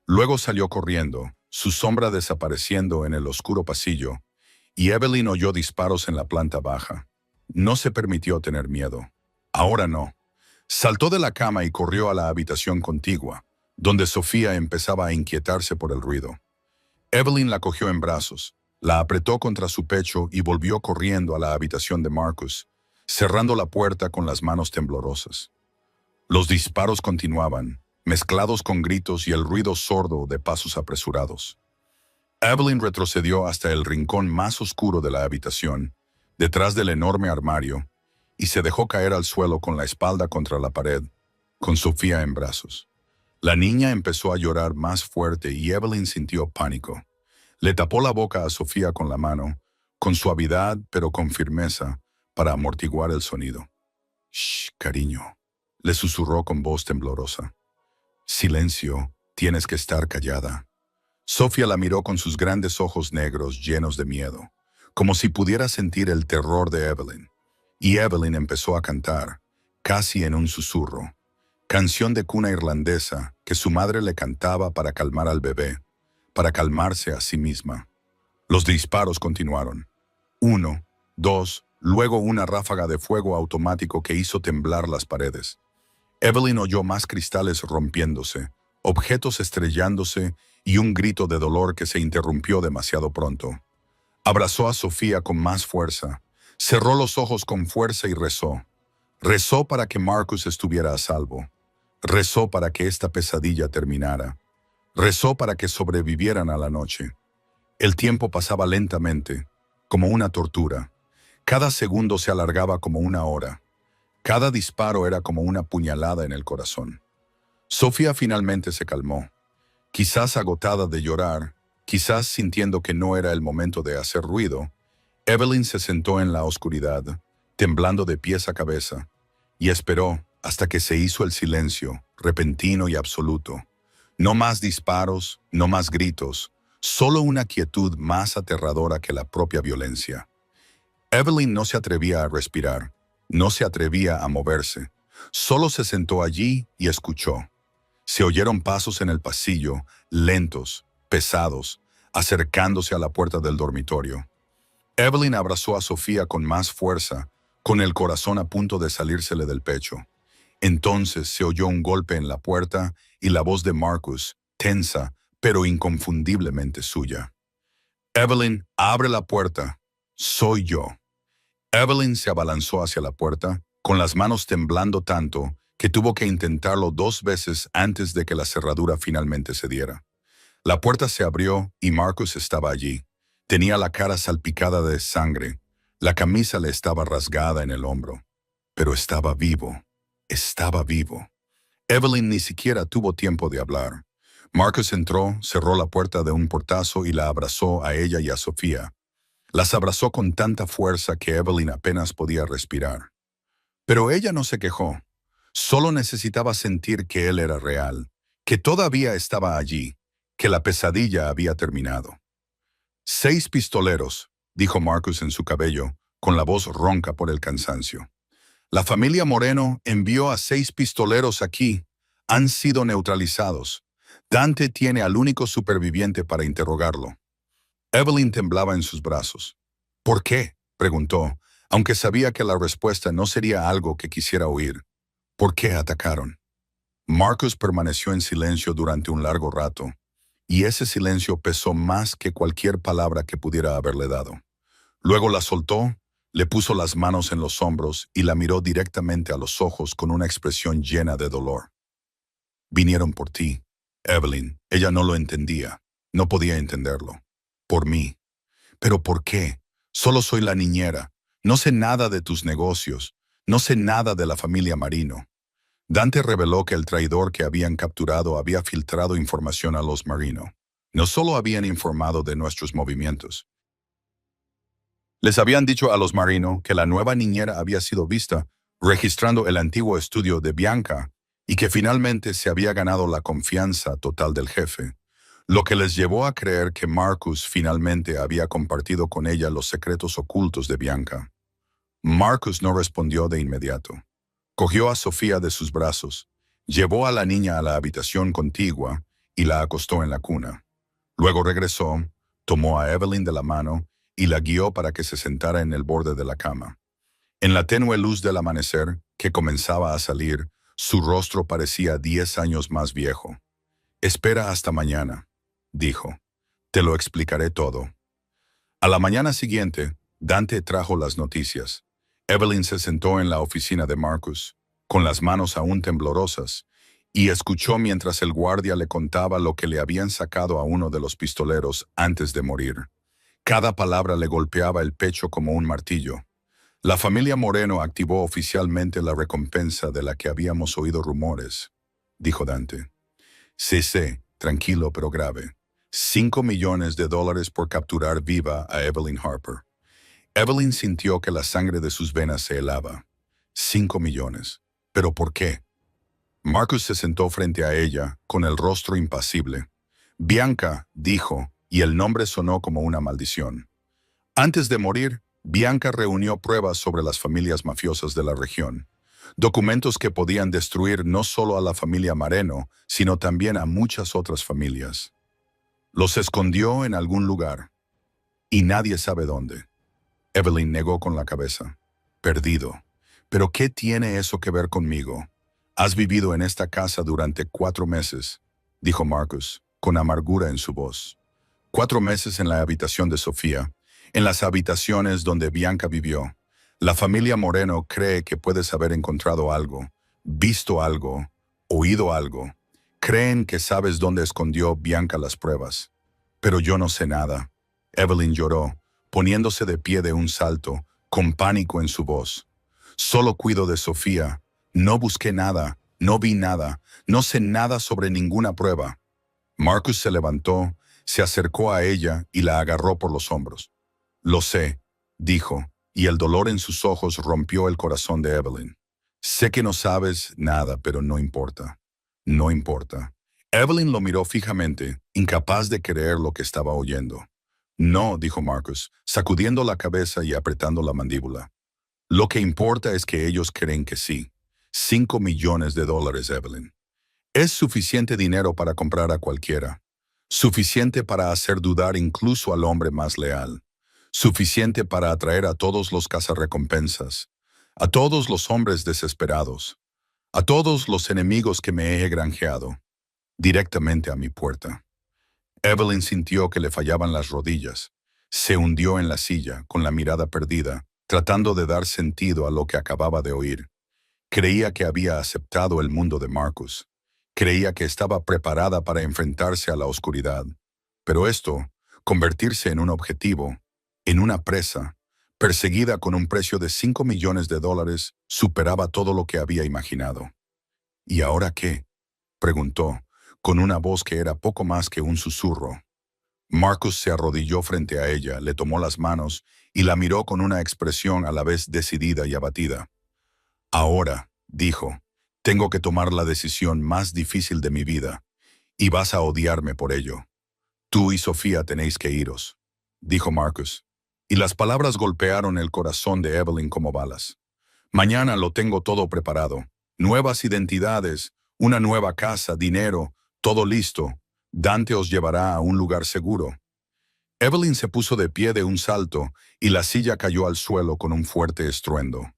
[SPEAKER 1] Luego salió corriendo, su sombra desapareciendo en el oscuro pasillo, y Evelyn oyó disparos en la planta baja. No se permitió tener miedo. Ahora no. Saltó de la cama y corrió a la habitación contigua, donde Sofía empezaba a inquietarse por el ruido. Evelyn la cogió en brazos, la apretó contra su pecho y volvió corriendo a la habitación de Marcus, cerrando la puerta con las manos temblorosas. Los disparos continuaban, mezclados con gritos y el ruido sordo de pasos apresurados. Evelyn retrocedió hasta el rincón más oscuro de la habitación, detrás del enorme armario, y se dejó caer al suelo con la espalda contra la pared, con Sofía en brazos. La niña empezó a llorar más fuerte y Evelyn sintió pánico. Le tapó la boca a Sofía con la mano, con suavidad pero con firmeza, para amortiguar el sonido. «Shh, cariño», le susurró con voz temblorosa. «Silencio, tienes que estar callada». Sofía la miró con sus grandes ojos negros llenos de miedo, como si pudiera sentir el terror de Evelyn. Y Evelyn empezó a cantar, casi en un susurro, canción de cuna irlandesa que su madre le cantaba para calmar al bebé, para calmarse a sí misma. Los disparos continuaron. 1, 2, luego una ráfaga de fuego automático que hizo temblar las paredes. Evelyn oyó más cristales rompiéndose, objetos estrellándose y un grito de dolor que se interrumpió demasiado pronto. Abrazó a Sofía con más fuerza, cerró los ojos con fuerza y rezó. Rezó para que Marcus estuviera a salvo. Rezó para que esta pesadilla terminara. Rezó para que sobrevivieran a la noche. El tiempo pasaba lentamente, como una tortura. Cada segundo se alargaba como una hora. Cada disparo era como una puñalada en el corazón. Sofía finalmente se calmó. Quizás agotada de llorar, quizás sintiendo que no era el momento de hacer ruido, Evelyn se sentó en la oscuridad, temblando de pies a cabeza, y esperó hasta que se hizo el silencio, repentino y absoluto. No más disparos, no más gritos, solo una quietud más aterradora que la propia violencia. Evelyn no se atrevía a respirar, no se atrevía a moverse, solo se sentó allí y escuchó. Se oyeron pasos en el pasillo, lentos, pesados, acercándose a la puerta del dormitorio. Evelyn abrazó a Sofía con más fuerza, con el corazón a punto de salírsele del pecho. Entonces se oyó un golpe en la puerta y la voz de Marcus, tensa, pero inconfundiblemente suya. «Evelyn, abre la puerta. Soy yo». Evelyn se abalanzó hacia la puerta, con las manos temblando tanto que tuvo que intentarlo 2 veces antes de que la cerradura finalmente cediera. La puerta se abrió y Marcus estaba allí. Tenía la cara salpicada de sangre. La camisa le estaba rasgada en el hombro. Pero estaba vivo. Estaba vivo. Evelyn ni siquiera tuvo tiempo de hablar. Marcus entró, cerró la puerta de un portazo y la abrazó a ella y a Sofía. Las abrazó con tanta fuerza que Evelyn apenas podía respirar. Pero ella no se quejó. Solo necesitaba sentir que él era real, que todavía estaba allí, que la pesadilla había terminado. 6 pistoleros, dijo Marcus en su cabello, con la voz ronca por el cansancio. La familia Moreno envió a 6 pistoleros aquí. Han sido neutralizados. Dante tiene al único superviviente para interrogarlo. Evelyn temblaba en sus brazos. ¿Por qué?, preguntó, aunque sabía que la respuesta no sería algo que quisiera oír. ¿Por qué atacaron? Marcus permaneció en silencio durante un largo rato, y ese silencio pesó más que cualquier palabra que pudiera haberle dado. Luego la soltó, le puso las manos en los hombros y la miró directamente a los ojos con una expresión llena de dolor. «Vinieron por ti, Evelyn». Ella no lo entendía, no podía entenderlo. «Por mí». «¿Pero por qué? Solo soy la niñera. No sé nada de tus negocios. No sé nada de la familia Marino». Dante reveló que el traidor que habían capturado había filtrado información a los Marino. No solo habían informado de nuestros movimientos. Les habían dicho a los Marino que la nueva niñera había sido vista registrando el antiguo estudio de Bianca y que finalmente se había ganado la confianza total del jefe, lo que les llevó a creer que Marcus finalmente había compartido con ella los secretos ocultos de Bianca. Marcus no respondió de inmediato. Cogió a Sofía de sus brazos, llevó a la niña a la habitación contigua y la acostó en la cuna. Luego regresó, tomó a Evelyn de la mano y la guió para que se sentara en el borde de la cama. En la tenue luz del amanecer, que comenzaba a salir, su rostro parecía 10 años más viejo. «Espera hasta mañana», dijo. «Te lo explicaré todo». A la mañana siguiente, Dante trajo las noticias. Evelyn se sentó en la oficina de Marcus, con las manos aún temblorosas, y escuchó mientras el guardia le contaba lo que le habían sacado a uno de los pistoleros antes de morir. Cada palabra le golpeaba el pecho como un martillo. La familia Moreno activó oficialmente la recompensa de la que habíamos oído rumores, dijo Dante. Sí, tranquilo pero grave. $5 millones por capturar viva a Evelyn Harper. Evelyn sintió que la sangre de sus venas se helaba. 5 millones. ¿Pero por qué? Marcus se sentó frente a ella, con el rostro impasible. Bianca, dijo, y el nombre sonó como una maldición. Antes de morir, Bianca reunió pruebas sobre las familias mafiosas de la región. Documentos que podían destruir no solo a la familia Moreno, sino también a muchas otras familias. Los escondió en algún lugar. Y nadie sabe dónde. Evelyn negó con la cabeza. Perdido. ¿Pero qué tiene eso que ver conmigo? Has vivido en esta casa durante 4 meses, dijo Marcus, con amargura en su voz. 4 meses en la habitación de Sofía, en las habitaciones donde Bianca vivió. La familia Moreno cree que puedes haber encontrado algo, visto algo, oído algo. Creen que sabes dónde escondió Bianca las pruebas. Pero yo no sé nada. Evelyn lloró, poniéndose de pie de un salto, con pánico en su voz. Solo cuido de Sofía. No busqué nada, no vi nada, no sé nada sobre ninguna prueba. Marcus se levantó, se acercó a ella y la agarró por los hombros. Lo sé, dijo, y el dolor en sus ojos rompió el corazón de Evelyn. Sé que no sabes nada, pero no importa. No importa. Evelyn lo miró fijamente, incapaz de creer lo que estaba oyendo. No, dijo Marcus, sacudiendo la cabeza y apretando la mandíbula. Lo que importa es que ellos creen que sí. $5 millones, Evelyn. Es suficiente dinero para comprar a cualquiera. Suficiente para hacer dudar incluso al hombre más leal. Suficiente para atraer a todos los cazarrecompensas, a todos los hombres desesperados, a todos los enemigos que me he granjeado, directamente a mi puerta. Evelyn sintió que le fallaban las rodillas. Se hundió en la silla, con la mirada perdida, tratando de dar sentido a lo que acababa de oír. Creía que había aceptado el mundo de Marcus. Creía que estaba preparada para enfrentarse a la oscuridad. Pero esto, convertirse en un objetivo, en una presa, perseguida con un precio de $5 millones, superaba todo lo que había imaginado. ¿Y ahora qué?, preguntó, con una voz que era poco más que un susurro. Marcus se arrodilló frente a ella, le tomó las manos y la miró con una expresión a la vez decidida y abatida. Ahora, dijo, tengo que tomar la decisión más difícil de mi vida, y vas a odiarme por ello. Tú y Sofía tenéis que iros, dijo Marcus, y las palabras golpearon el corazón de Evelyn como balas. Mañana lo tengo todo preparado, nuevas identidades, una nueva casa, dinero, todo listo. Dante os llevará a un lugar seguro. Evelyn se puso de pie de un salto y la silla cayó al suelo con un fuerte estruendo.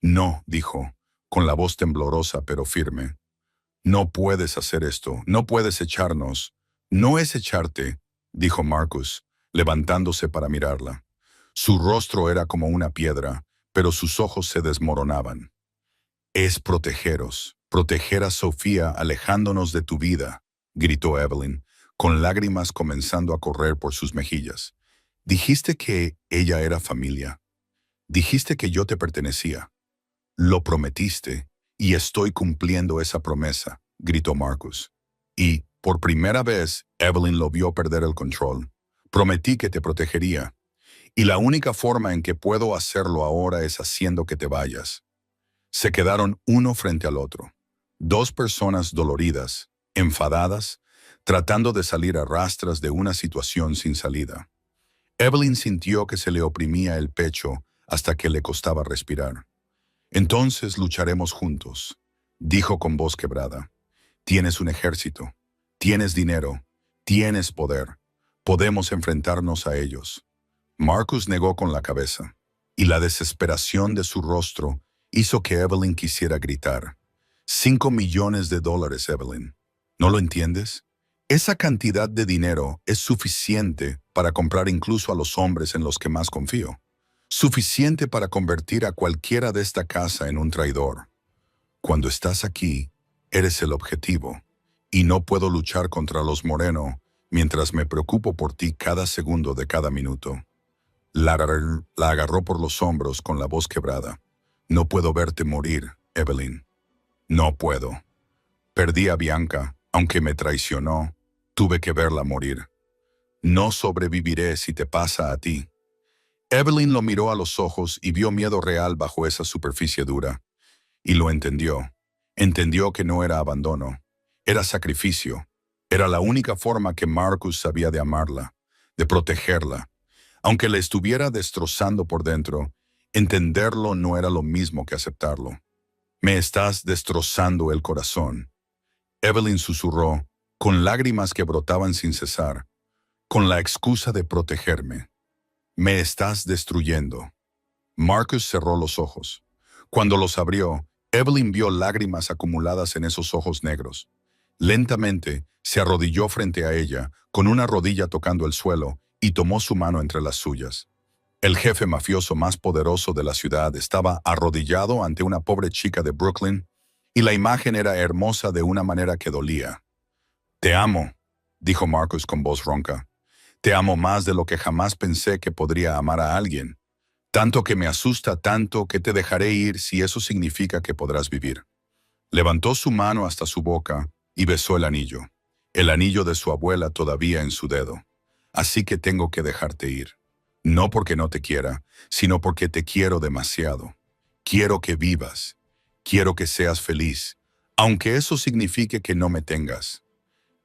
[SPEAKER 1] No, dijo, con la voz temblorosa pero firme. No puedes hacer esto, no puedes echarnos. No es echarte, dijo Marcus, levantándose para mirarla. Su rostro era como una piedra, pero sus ojos se desmoronaban. Es protegeros, proteger a Sofía alejándonos de tu vida, gritó Evelyn, con lágrimas comenzando a correr por sus mejillas. Dijiste que ella era familia. Dijiste que yo te pertenecía. Lo prometiste, Y estoy cumpliendo esa promesa, gritó Marcus. Y, por primera vez, Evelyn lo vio perder el control. Prometí que te protegería. Y la única forma en que puedo hacerlo ahora es haciendo que te vayas. Se quedaron uno frente al otro. Dos personas doloridas, enfadadas, tratando de salir a rastras de una situación sin salida. Evelyn sintió que se le oprimía el pecho hasta que le costaba respirar. Entonces lucharemos juntos, dijo con voz quebrada. Tienes un ejército, tienes dinero, tienes poder. Podemos enfrentarnos a ellos. Marcus negó con la cabeza, y la desesperación de su rostro hizo que Evelyn quisiera gritar. $5 millones, Evelyn. ¿No lo entiendes? Esa cantidad de dinero es suficiente para comprar incluso a los hombres en los que más confío. Suficiente para convertir a cualquiera de esta casa en un traidor. Cuando estás aquí, eres el objetivo, y no puedo luchar contra los Moreno mientras me preocupo por ti cada segundo de cada minuto. La agarró por los hombros con la voz quebrada. No puedo verte morir, Evelyn. No puedo. Perdí a Bianca, aunque me traicionó. Tuve que verla morir. No sobreviviré si te pasa a ti. Evelyn lo miró a los ojos y vio miedo real bajo esa superficie dura. Y lo entendió. Entendió que no era abandono. Era sacrificio. Era la única forma que Marcus sabía de amarla, de protegerla. Aunque le estuviera destrozando por dentro, entenderlo no era lo mismo que aceptarlo. Me estás destrozando el corazón. Evelyn susurró, con lágrimas que brotaban sin cesar, con la excusa de protegerme. Me estás destruyendo. Marcus cerró los ojos. Cuando los abrió, Evelyn vio lágrimas acumuladas en esos ojos negros. Lentamente, se arrodilló frente a ella, con una rodilla tocando el suelo, y tomó su mano entre las suyas. El jefe mafioso más poderoso de la ciudad estaba arrodillado ante una pobre chica de Brooklyn, y la imagen era hermosa de una manera que dolía. «Te amo», dijo Marcus con voz ronca. «Te amo más de lo que jamás pensé que podría amar a alguien. Tanto que me asusta tanto que te dejaré ir si eso significa que podrás vivir». Levantó su mano hasta su boca y besó el anillo de su abuela todavía en su dedo. «Así que tengo que dejarte ir. No porque no te quiera, sino porque te quiero demasiado. Quiero que vivas. Quiero que seas feliz, aunque eso signifique que no me tengas».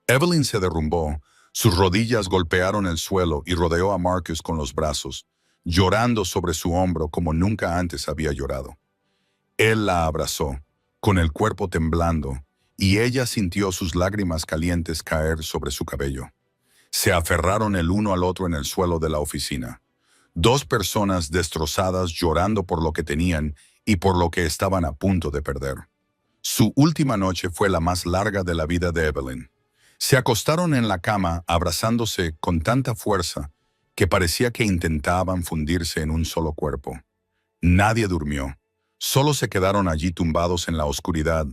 [SPEAKER 1] Evelyn se derrumbó, sus rodillas golpearon el suelo y rodeó a Marcus con los brazos, llorando sobre su hombro como nunca antes había llorado. Él la abrazó, con el cuerpo temblando, y ella sintió sus lágrimas calientes caer sobre su cabello. Se aferraron el uno al otro en el suelo de la oficina. Dos personas destrozadas llorando por lo que tenían y por lo que estaban a punto de perder. Su última noche fue la más larga de la vida de Evelyn. Se acostaron en la cama abrazándose con tanta fuerza que parecía que intentaban fundirse en un solo cuerpo. Nadie durmió. Solo se quedaron allí tumbados en la oscuridad,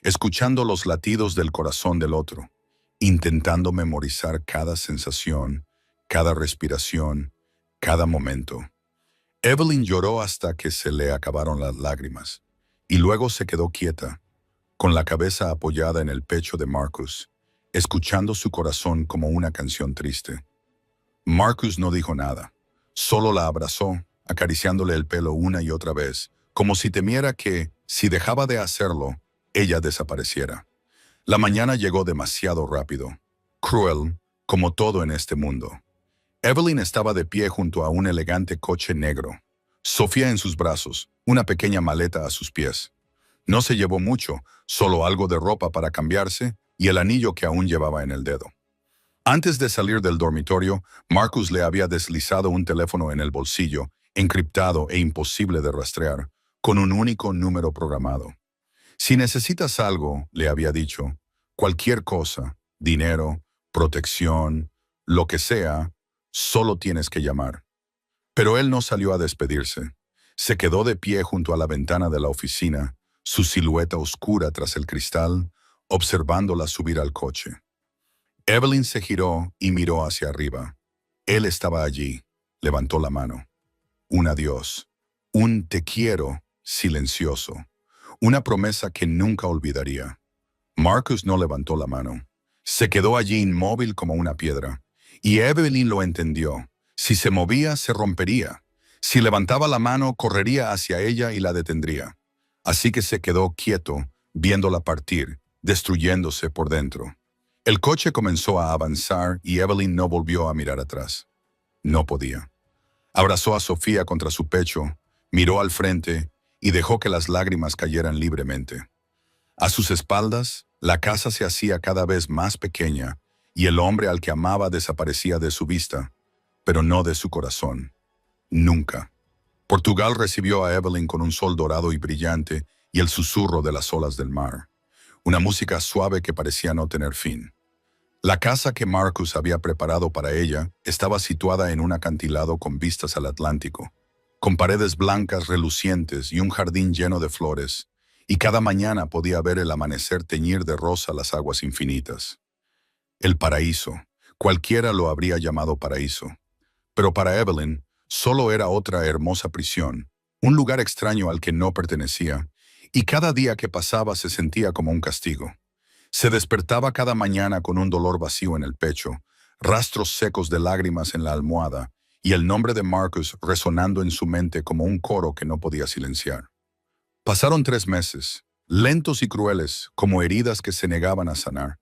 [SPEAKER 1] escuchando los latidos del corazón del otro, intentando memorizar cada sensación, cada respiración, cada momento. Evelyn lloró hasta que se le acabaron las lágrimas, y luego se quedó quieta, con la cabeza apoyada en el pecho de Marcus, escuchando su corazón como una canción triste. Marcus no dijo nada, solo la abrazó, acariciándole el pelo una y otra vez, como si temiera que, si dejaba de hacerlo, ella desapareciera. La mañana llegó demasiado rápido, cruel, como todo en este mundo. Evelyn estaba de pie junto a un elegante coche negro. Sofía en sus brazos, una pequeña maleta a sus pies. No se llevó mucho, solo algo de ropa para cambiarse y el anillo que aún llevaba en el dedo. Antes de salir del dormitorio, Marcus le había deslizado un teléfono en el bolsillo, encriptado e imposible de rastrear, con un único número programado. Si necesitas algo, le había dicho, cualquier cosa, dinero, protección, lo que sea, solo tienes que llamar. Pero él no salió a despedirse. Se quedó de pie junto a la ventana de la oficina, su silueta oscura tras el cristal, observándola subir al coche. Evelyn se giró y miró hacia arriba. Él estaba allí, levantó la mano. Un adiós, un te quiero silencioso, Una promesa que nunca olvidaría. Marcus no levantó la mano. Se quedó allí inmóvil como una piedra. Y Evelyn lo entendió. Si se movía, se rompería. Si levantaba la mano, correría hacia ella y la detendría. Así que se quedó quieto, viéndola partir, destruyéndose por dentro. El coche comenzó a avanzar y Evelyn no volvió a mirar atrás. No podía. Abrazó a Sofía contra su pecho, miró al frente y dejó que las lágrimas cayeran libremente. A sus espaldas, la casa se hacía cada vez más pequeña y el hombre al que amaba desaparecía de su vista, pero no de su corazón. Nunca. Portugal recibió a Evelyn con un sol dorado y brillante y el susurro de las olas del mar. Una música suave que parecía no tener fin. La casa que Marcus había preparado para ella estaba situada en un acantilado con vistas al Atlántico, con paredes blancas relucientes y un jardín lleno de flores, y cada mañana podía ver el amanecer teñir de rosa las aguas infinitas. El paraíso, cualquiera lo habría llamado paraíso, pero para Evelyn solo era otra hermosa prisión, un lugar extraño al que no pertenecía, y cada día que pasaba se sentía como un castigo. Se despertaba cada mañana con un dolor vacío en el pecho, rastros secos de lágrimas en la almohada y el nombre de Marcus resonando en su mente como un coro que no podía silenciar. Pasaron 3 meses, lentos y crueles, como heridas que se negaban a sanar.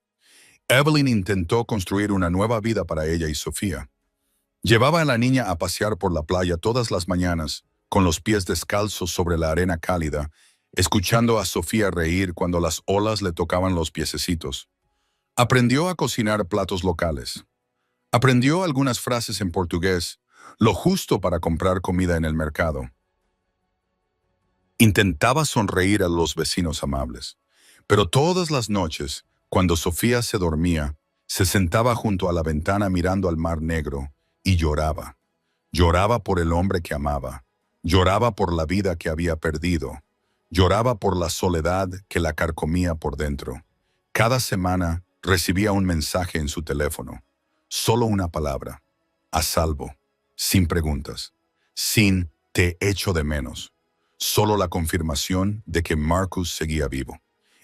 [SPEAKER 1] Evelyn intentó construir una nueva vida para ella y Sofía. Llevaba a la niña a pasear por la playa todas las mañanas, con los pies descalzos sobre la arena cálida, escuchando a Sofía reír cuando las olas le tocaban los piececitos. Aprendió a cocinar platos locales. Aprendió algunas frases en portugués, lo justo para comprar comida en el mercado. Intentaba sonreír a los vecinos amables, pero todas las noches, cuando Sofía se dormía, se sentaba junto a la ventana mirando al mar negro y lloraba. Lloraba por el hombre que amaba, lloraba por la vida que había perdido, lloraba por la soledad que la carcomía por dentro. Cada semana recibía un mensaje en su teléfono, solo una palabra: a salvo, sin preguntas, sin te echo de menos. Solo la confirmación de que Marcus seguía vivo.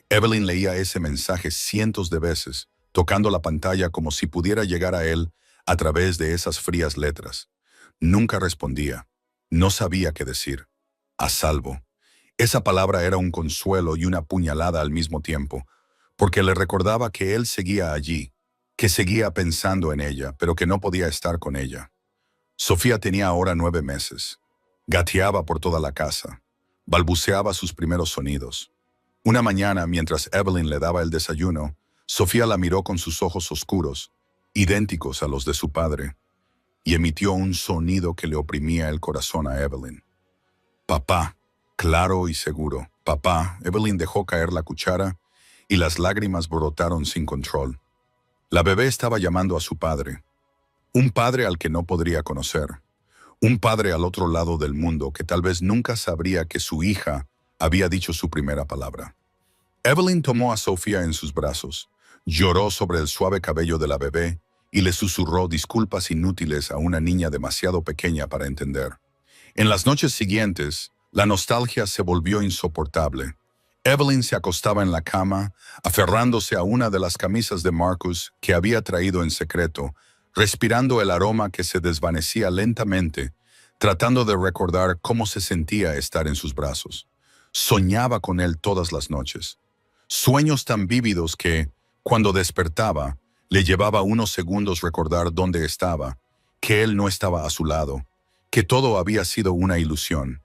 [SPEAKER 1] Evelyn leía ese mensaje cientos de veces, tocando la pantalla como si pudiera llegar a él a través de esas frías letras. Nunca respondía. No sabía qué decir. A salvo. Esa palabra era un consuelo y una puñalada al mismo tiempo, porque le recordaba que él seguía allí, que seguía pensando en ella, pero que no podía estar con ella. Sofía tenía ahora 9 meses. Gateaba por toda la casa. Balbuceaba sus primeros sonidos. Una mañana, mientras Evelyn le daba el desayuno, Sofía la miró con sus ojos oscuros, idénticos a los de su padre, y emitió un sonido que le oprimía el corazón a Evelyn. Papá, claro y seguro. Papá. Evelyn dejó caer la cuchara y las lágrimas brotaron sin control. La bebé estaba llamando a su padre, un padre al que no podría conocer. Un padre al otro lado del mundo que tal vez nunca sabría que su hija había dicho su primera palabra. Evelyn tomó a Sofía en sus brazos, lloró sobre el suave cabello de la bebé y le susurró disculpas inútiles a una niña demasiado pequeña para entender. En las noches siguientes, la nostalgia se volvió insoportable. Evelyn se acostaba en la cama, aferrándose a una de las camisas de Marcus que había traído en secreto, respirando el aroma que se desvanecía lentamente, tratando de recordar cómo se sentía estar en sus brazos. Soñaba con él todas las noches. Sueños tan vívidos que, cuando despertaba, le llevaba unos segundos recordar dónde estaba, que él no estaba a su lado, que todo había sido una ilusión.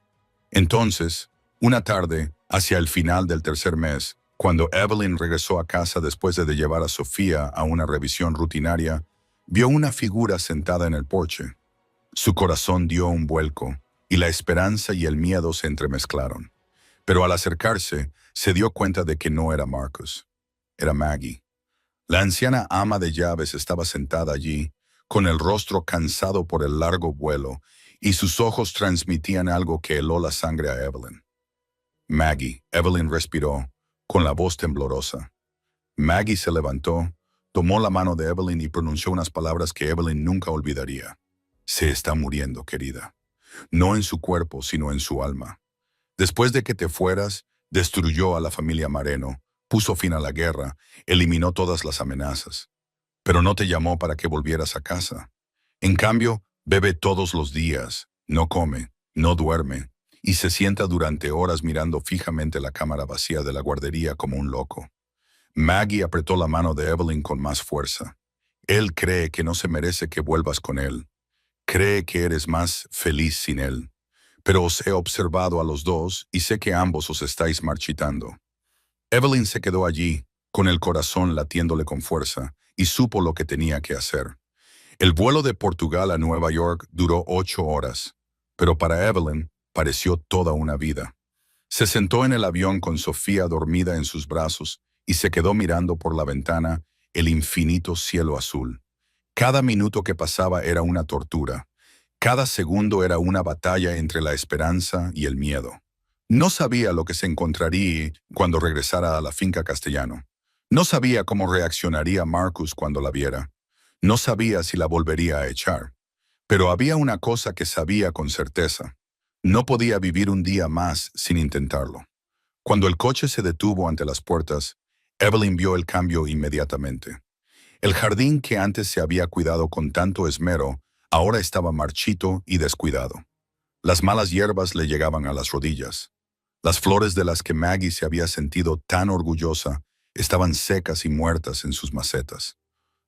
[SPEAKER 1] Entonces, una tarde, hacia el final del 3er mes, cuando Evelyn regresó a casa después de llevar a Sofía a una revisión rutinaria, vio una figura sentada en el porche. Su corazón dio un vuelco, y la esperanza y el miedo se entremezclaron. Pero al acercarse, se dio cuenta de que no era Marcus. Era Maggie. La anciana ama de llaves estaba sentada allí, con el rostro cansado por el largo vuelo, y sus ojos transmitían algo que heló la sangre a Evelyn. Maggie. Evelyn respiró, con la voz temblorosa. Maggie se levantó, tomó la mano de Evelyn y pronunció unas palabras que Evelyn nunca olvidaría. Se está muriendo, querida. No en su cuerpo, sino en su alma. Después de que te fueras, Destruyó a la familia Mareno, puso fin a la guerra, eliminó todas las amenazas. Pero no te llamó para que volvieras a casa. En cambio, bebe todos los días, no come, no duerme, y se sienta durante horas mirando fijamente la cámara vacía de la guardería como un loco. Maggie apretó la mano de Evelyn con más fuerza. Él cree que no se merece que vuelvas con él. Cree que eres más feliz sin él. Pero os he observado a los dos y sé que ambos os estáis marchitando. Evelyn se quedó allí, con el corazón latiéndole con fuerza, y supo lo que tenía que hacer. El vuelo de Portugal a Nueva York duró 8 horas, pero para Evelyn pareció toda una vida. Se sentó en el avión con Sofía dormida en sus brazos y se quedó mirando por la ventana el infinito cielo azul. Cada minuto que pasaba era una tortura. Cada segundo era una batalla entre la esperanza y el miedo. No sabía lo que se encontraría cuando regresara a la finca Castellano. No sabía cómo reaccionaría Marcus cuando la viera. No sabía si la volvería a echar. Pero había una cosa que sabía con certeza. No podía vivir un día más sin intentarlo. Cuando el coche se detuvo ante las puertas, Evelyn vio el cambio inmediatamente. El jardín que antes se había cuidado con tanto esmero, ahora estaba marchito y descuidado. Las malas hierbas le llegaban a las rodillas. Las flores de las que Maggie se había sentido tan orgullosa estaban secas y muertas en sus macetas.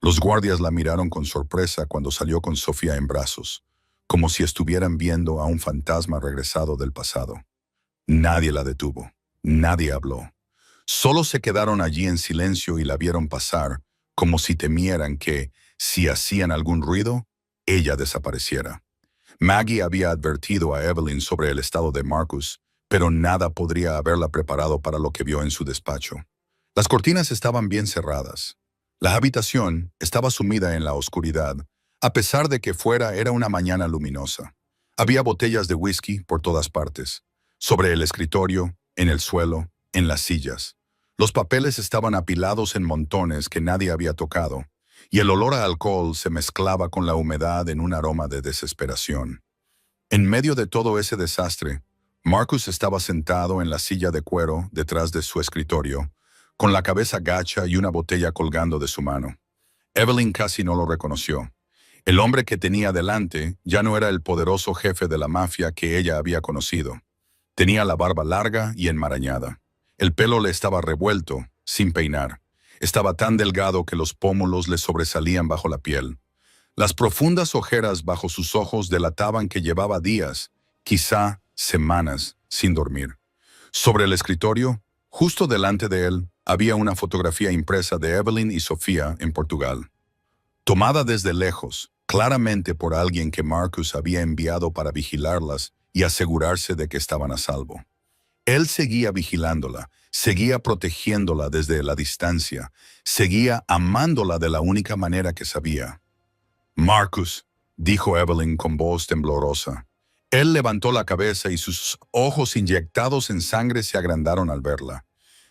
[SPEAKER 1] Los guardias la miraron con sorpresa cuando salió con Sofía en brazos, como si estuvieran viendo a un fantasma regresado del pasado. Nadie la detuvo, nadie habló. Solo se quedaron allí en silencio y la vieron pasar, como si temieran que, si hacían algún ruido, ella desapareciera. Maggie había advertido a Evelyn sobre el estado de Marcus, pero nada podría haberla preparado para lo que vio en su despacho. Las cortinas estaban bien cerradas. La habitación estaba sumida en la oscuridad, a pesar de que fuera era una mañana luminosa. Había botellas de whisky por todas partes, sobre el escritorio, en el suelo, en las sillas. Los papeles estaban apilados en montones que nadie había tocado, y el olor a alcohol se mezclaba con la humedad en un aroma de desesperación. En medio de todo ese desastre, Marcus estaba sentado en la silla de cuero detrás de su escritorio, con la cabeza gacha y una botella colgando de su mano. Evelyn casi no lo reconoció. El hombre que tenía delante ya no era el poderoso jefe de la mafia que ella había conocido. Tenía la barba larga y enmarañada. El pelo le estaba revuelto, sin peinar. Estaba tan delgado que los pómulos le sobresalían bajo la piel. Las profundas ojeras bajo sus ojos delataban que llevaba días, quizá semanas, sin dormir. Sobre el escritorio, justo delante de él, había una fotografía impresa de Evelyn y Sofía en Portugal. Tomada desde lejos, claramente por alguien que Marcus había enviado para vigilarlas y asegurarse de que estaban a salvo. Él seguía vigilándola, seguía protegiéndola desde la distancia, seguía amándola de la única manera que sabía. «Marcus», dijo Evelyn con voz temblorosa. Él levantó la cabeza y sus ojos inyectados en sangre se agrandaron al verla.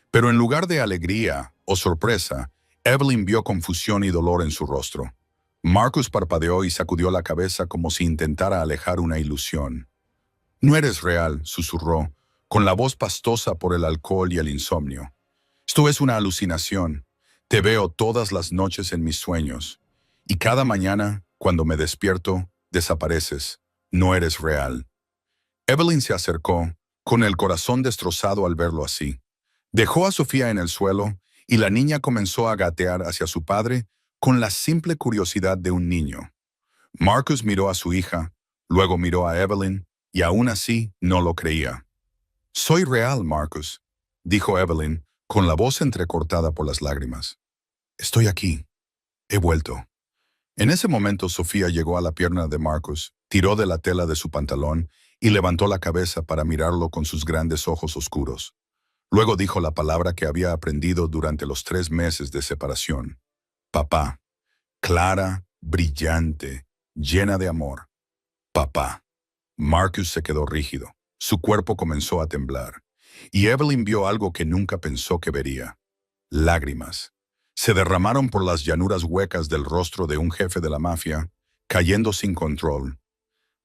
[SPEAKER 1] Pero en lugar de alegría o sorpresa, Evelyn vio confusión y dolor en su rostro. Marcus parpadeó y sacudió la cabeza como si intentara alejar una ilusión. «No eres real», susurró, con la voz pastosa por el alcohol y el insomnio. «Esto es una alucinación. Te veo todas las noches en mis sueños. Y cada mañana, cuando me despierto, desapareces. No eres real». Evelyn se acercó, con el corazón destrozado al verlo así. Dejó a Sofía en el suelo y la niña comenzó a gatear hacia su padre con la simple curiosidad de un niño. Marcus miró a su hija, luego miró a Evelyn y aún así no lo creía. «Soy real, Marcus», dijo Evelyn, con la voz entrecortada por las lágrimas. «Estoy aquí. He vuelto». En ese momento Sofía llegó a la pierna de Marcus, tiró de la tela de su pantalón y levantó la cabeza para mirarlo con sus grandes ojos oscuros. Luego dijo la palabra que había aprendido durante los 3 meses de separación. «Papá». Clara, brillante, llena de amor. «Papá». Marcus se quedó rígido. Su cuerpo comenzó a temblar. Y Evelyn vio algo que nunca pensó que vería. Lágrimas. Se derramaron por las llanuras huecas del rostro de un jefe de la mafia, cayendo sin control.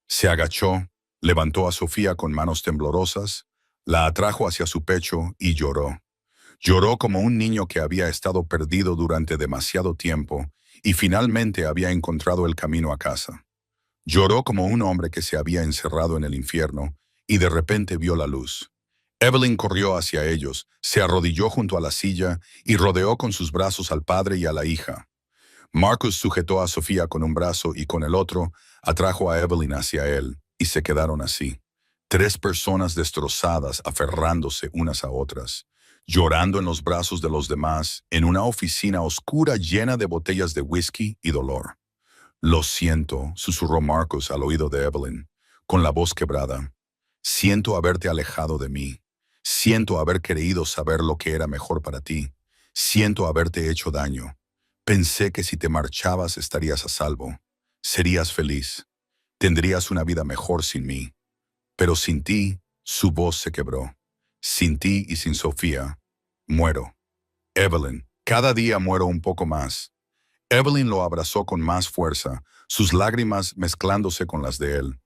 [SPEAKER 1] Se agachó, levantó a Sofía con manos temblorosas, La atrajo hacia su pecho y lloró. Lloró como un niño que había estado perdido durante demasiado tiempo y finalmente había encontrado el camino a casa. Lloró como un hombre que se había encerrado en el infierno y de repente vio la luz. Evelyn corrió hacia ellos, se arrodilló junto a la silla y rodeó con sus brazos al padre y a la hija. Marcus sujetó a Sofía con un brazo y con el otro atrajo a Evelyn hacia él, y se quedaron así. Tres personas destrozadas aferrándose unas a otras, llorando en los brazos de los demás, en una oficina oscura llena de botellas de whisky y dolor. «Lo siento», susurró Marcus al oído de Evelyn, con la voz quebrada. «Siento haberte alejado de mí. Siento haber querido saber lo que era mejor para ti. Siento haberte hecho daño. Pensé que si te marchabas estarías a salvo. Serías feliz. Tendrías una vida mejor sin mí. Pero sin ti, su voz se quebró. Sin ti y sin Sofía, muero. Evelyn, cada día muero un poco más». Evelyn lo abrazó con más fuerza, sus lágrimas mezclándose con las de él.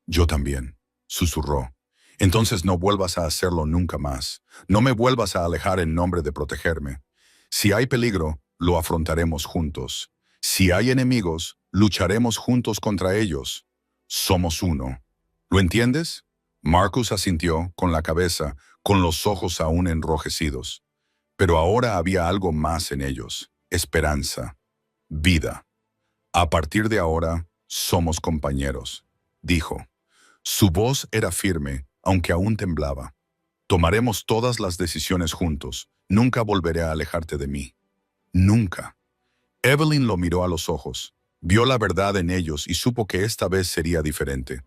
[SPEAKER 1] «Yo también», susurró. «Entonces no vuelvas a hacerlo nunca más. No me vuelvas a alejar en nombre de protegerme. Si hay peligro, lo afrontaremos juntos. Si hay enemigos, lucharemos juntos contra ellos. Somos uno. ¿Lo entiendes?» Marcus asintió con la cabeza, con los ojos aún enrojecidos. Pero ahora había algo más en ellos: esperanza, vida. «A partir de ahora, somos compañeros», dijo. Su voz era firme, aunque aún temblaba. «Tomaremos todas las decisiones juntos. Nunca volveré a alejarte de mí. Nunca». Evelyn lo miró a los ojos, vio la verdad en ellos y supo que esta vez sería diferente.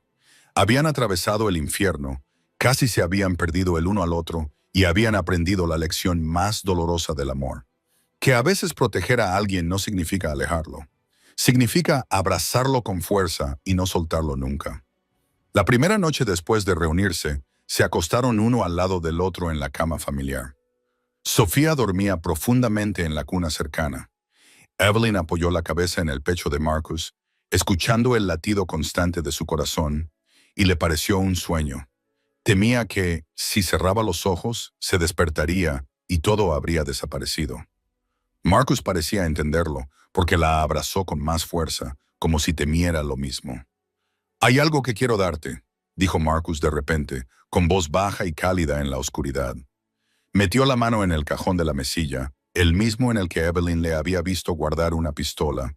[SPEAKER 1] Habían atravesado el infierno, casi se habían perdido el uno al otro y habían aprendido la lección más dolorosa del amor. Que a veces proteger a alguien no significa alejarlo. Significa abrazarlo con fuerza y no soltarlo nunca. La primera noche después de reunirse, se acostaron uno al lado del otro en la cama familiar. Sofía dormía profundamente en la cuna cercana. Evelyn apoyó la cabeza en el pecho de Marcus, escuchando el latido constante de su corazón, y le pareció un sueño. Temía que, si cerraba los ojos, se despertaría y todo habría desaparecido. Marcus parecía entenderlo, porque la abrazó con más fuerza, como si temiera lo mismo. «Hay algo que quiero darte», dijo Marcus de repente, con voz baja y cálida en la oscuridad. Metió la mano en el cajón de la mesilla, el mismo en el que Evelyn le había visto guardar una pistola,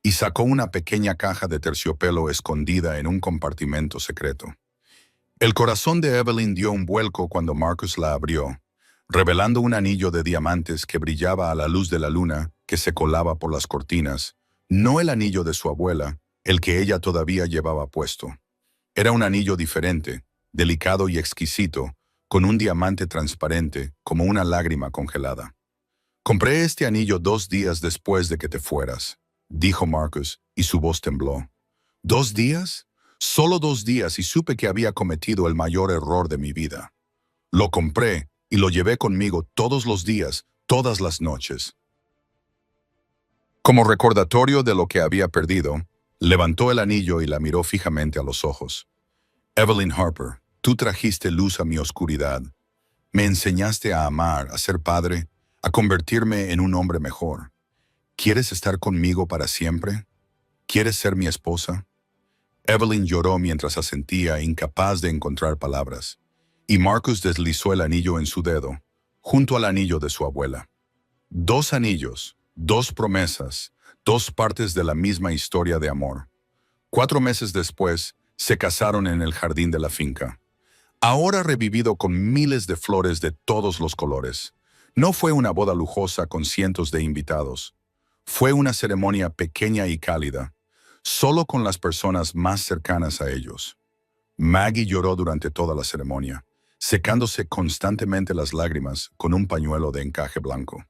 [SPEAKER 1] y sacó una pequeña caja de terciopelo escondida en un compartimento secreto. El corazón de Evelyn dio un vuelco cuando Marcus la abrió, revelando un anillo de diamantes que brillaba a la luz de la luna que se colaba por las cortinas, no el anillo de su abuela, el que ella todavía llevaba puesto. Era un anillo diferente, delicado y exquisito, con un diamante transparente como una lágrima congelada. «Compré este anillo 2 días después de que te fueras», dijo Marcus, y su voz tembló. «¿2 días? Solo 2 días y supe que había cometido el mayor error de mi vida. Lo compré y lo llevé conmigo todos los días, todas las noches». Como recordatorio de lo que había perdido, levantó el anillo y la miró fijamente a los ojos. «Evelyn Harper, tú trajiste luz a mi oscuridad. Me enseñaste a amar, a ser padre, a convertirme en un hombre mejor. ¿Quieres estar conmigo para siempre? ¿Quieres ser mi esposa?» Evelyn lloró mientras asentía, incapaz de encontrar palabras, y Marcus deslizó el anillo en su dedo, junto al anillo de su abuela. 2 anillos, 2 promesas, 2 partes de la misma historia de amor. 4 meses después, se casaron en el jardín de la finca. Ahora revivido con miles de flores de todos los colores. No fue una boda lujosa con cientos de invitados. Fue una ceremonia pequeña y cálida, solo con las personas más cercanas a ellos. Maggie lloró durante toda la ceremonia, secándose constantemente las lágrimas con un pañuelo de encaje blanco.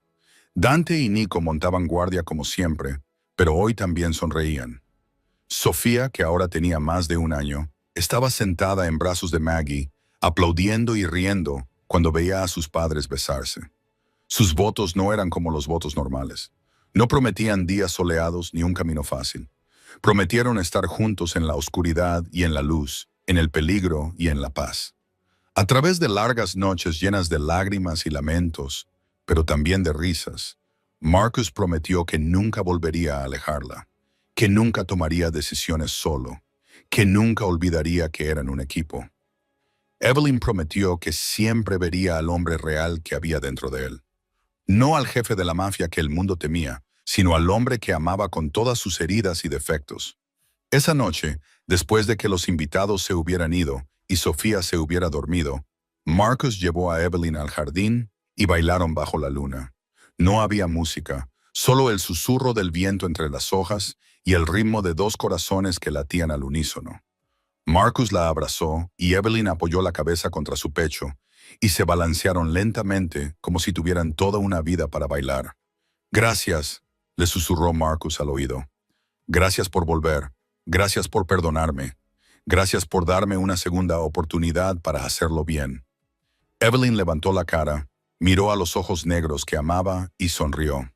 [SPEAKER 1] Dante y Nico montaban guardia como siempre, pero hoy también sonreían. Sofía, que ahora tenía más de 1 año, estaba sentada en brazos de Maggie, aplaudiendo y riendo cuando veía a sus padres besarse. Sus votos no eran como los votos normales. No prometían días soleados ni un camino fácil. Prometieron estar juntos en la oscuridad y en la luz, en el peligro y en la paz. A través de largas noches llenas de lágrimas y lamentos, pero también de risas, Marcus prometió que nunca volvería a alejarla, que nunca tomaría decisiones solo, que nunca olvidaría que eran un equipo. Evelyn prometió que siempre vería al hombre real que había dentro de él. No al jefe de la mafia que el mundo temía, sino al hombre que amaba con todas sus heridas y defectos. Esa noche, después de que los invitados se hubieran ido y Sofía se hubiera dormido, Marcus llevó a Evelyn al jardín y bailaron bajo la luna. No había música, solo el susurro del viento entre las hojas y el ritmo de dos corazones que latían al unísono. Marcus la abrazó y Evelyn apoyó la cabeza contra su pecho y se balancearon lentamente como si tuvieran toda una vida para bailar. Gracias, le susurró Marcus al oído. Gracias por volver. Gracias por perdonarme. Gracias por darme una segunda oportunidad para hacerlo bien. Evelyn levantó la cara, miró a los ojos negros que amaba y sonrió.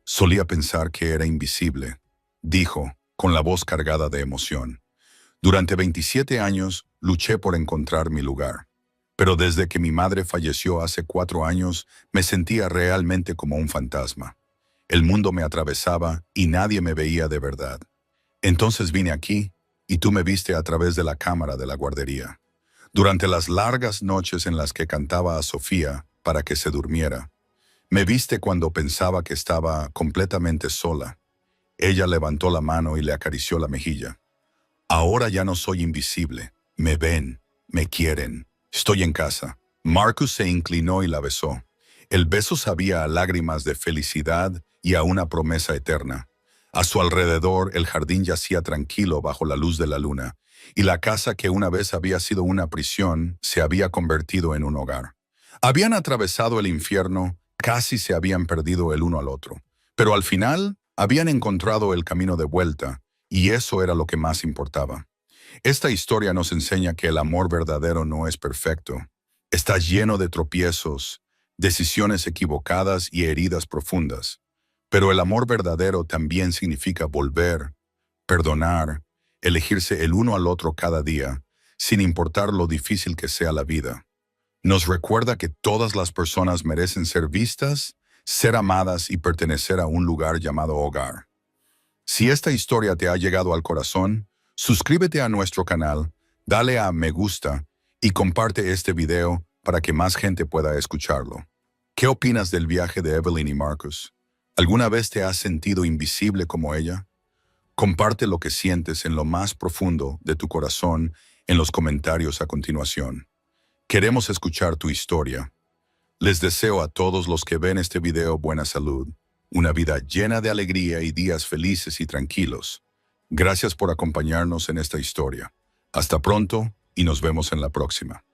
[SPEAKER 1] Solía pensar que era invisible, dijo, con la voz cargada de emoción. Durante 27 años luché por encontrar mi lugar. Pero desde que mi madre falleció hace 4 años, me sentía realmente como un fantasma. El mundo me atravesaba y nadie me veía de verdad. Entonces vine aquí y tú me viste a través de la cámara de la guardería. Durante las largas noches en las que cantaba a Sofía para que se durmiera, me viste cuando pensaba que estaba completamente sola. Ella levantó la mano y le acarició la mejilla. Ahora ya no soy invisible. Me ven, me quieren. Estoy en casa. Marcus se inclinó y la besó. El beso sabía a lágrimas de felicidad y a una promesa eterna. A su alrededor el jardín yacía tranquilo bajo la luz de la luna, y la casa que una vez había sido una prisión se había convertido en un hogar. Habían atravesado el infierno, casi se habían perdido el uno al otro, pero al final habían encontrado el camino de vuelta, y eso era lo que más importaba. Esta historia nos enseña que el amor verdadero no es perfecto. Está lleno de tropiezos, decisiones equivocadas y heridas profundas. Pero el amor verdadero también significa volver, perdonar, elegirse el uno al otro cada día, sin importar lo difícil que sea la vida. Nos recuerda que todas las personas merecen ser vistas, ser amadas y pertenecer a un lugar llamado hogar. Si esta historia te ha llegado al corazón, suscríbete a nuestro canal, dale a me gusta y comparte este video para que más gente pueda escucharlo. ¿Qué opinas del viaje de Evelyn y Marcus? ¿Alguna vez te has sentido invisible como ella? Comparte lo que sientes en lo más profundo de tu corazón en los comentarios a continuación. Queremos escuchar tu historia. Les deseo a todos los que ven este video buena salud, una vida llena de alegría y días felices y tranquilos. Gracias por acompañarnos en esta historia. Hasta pronto y nos vemos en la próxima.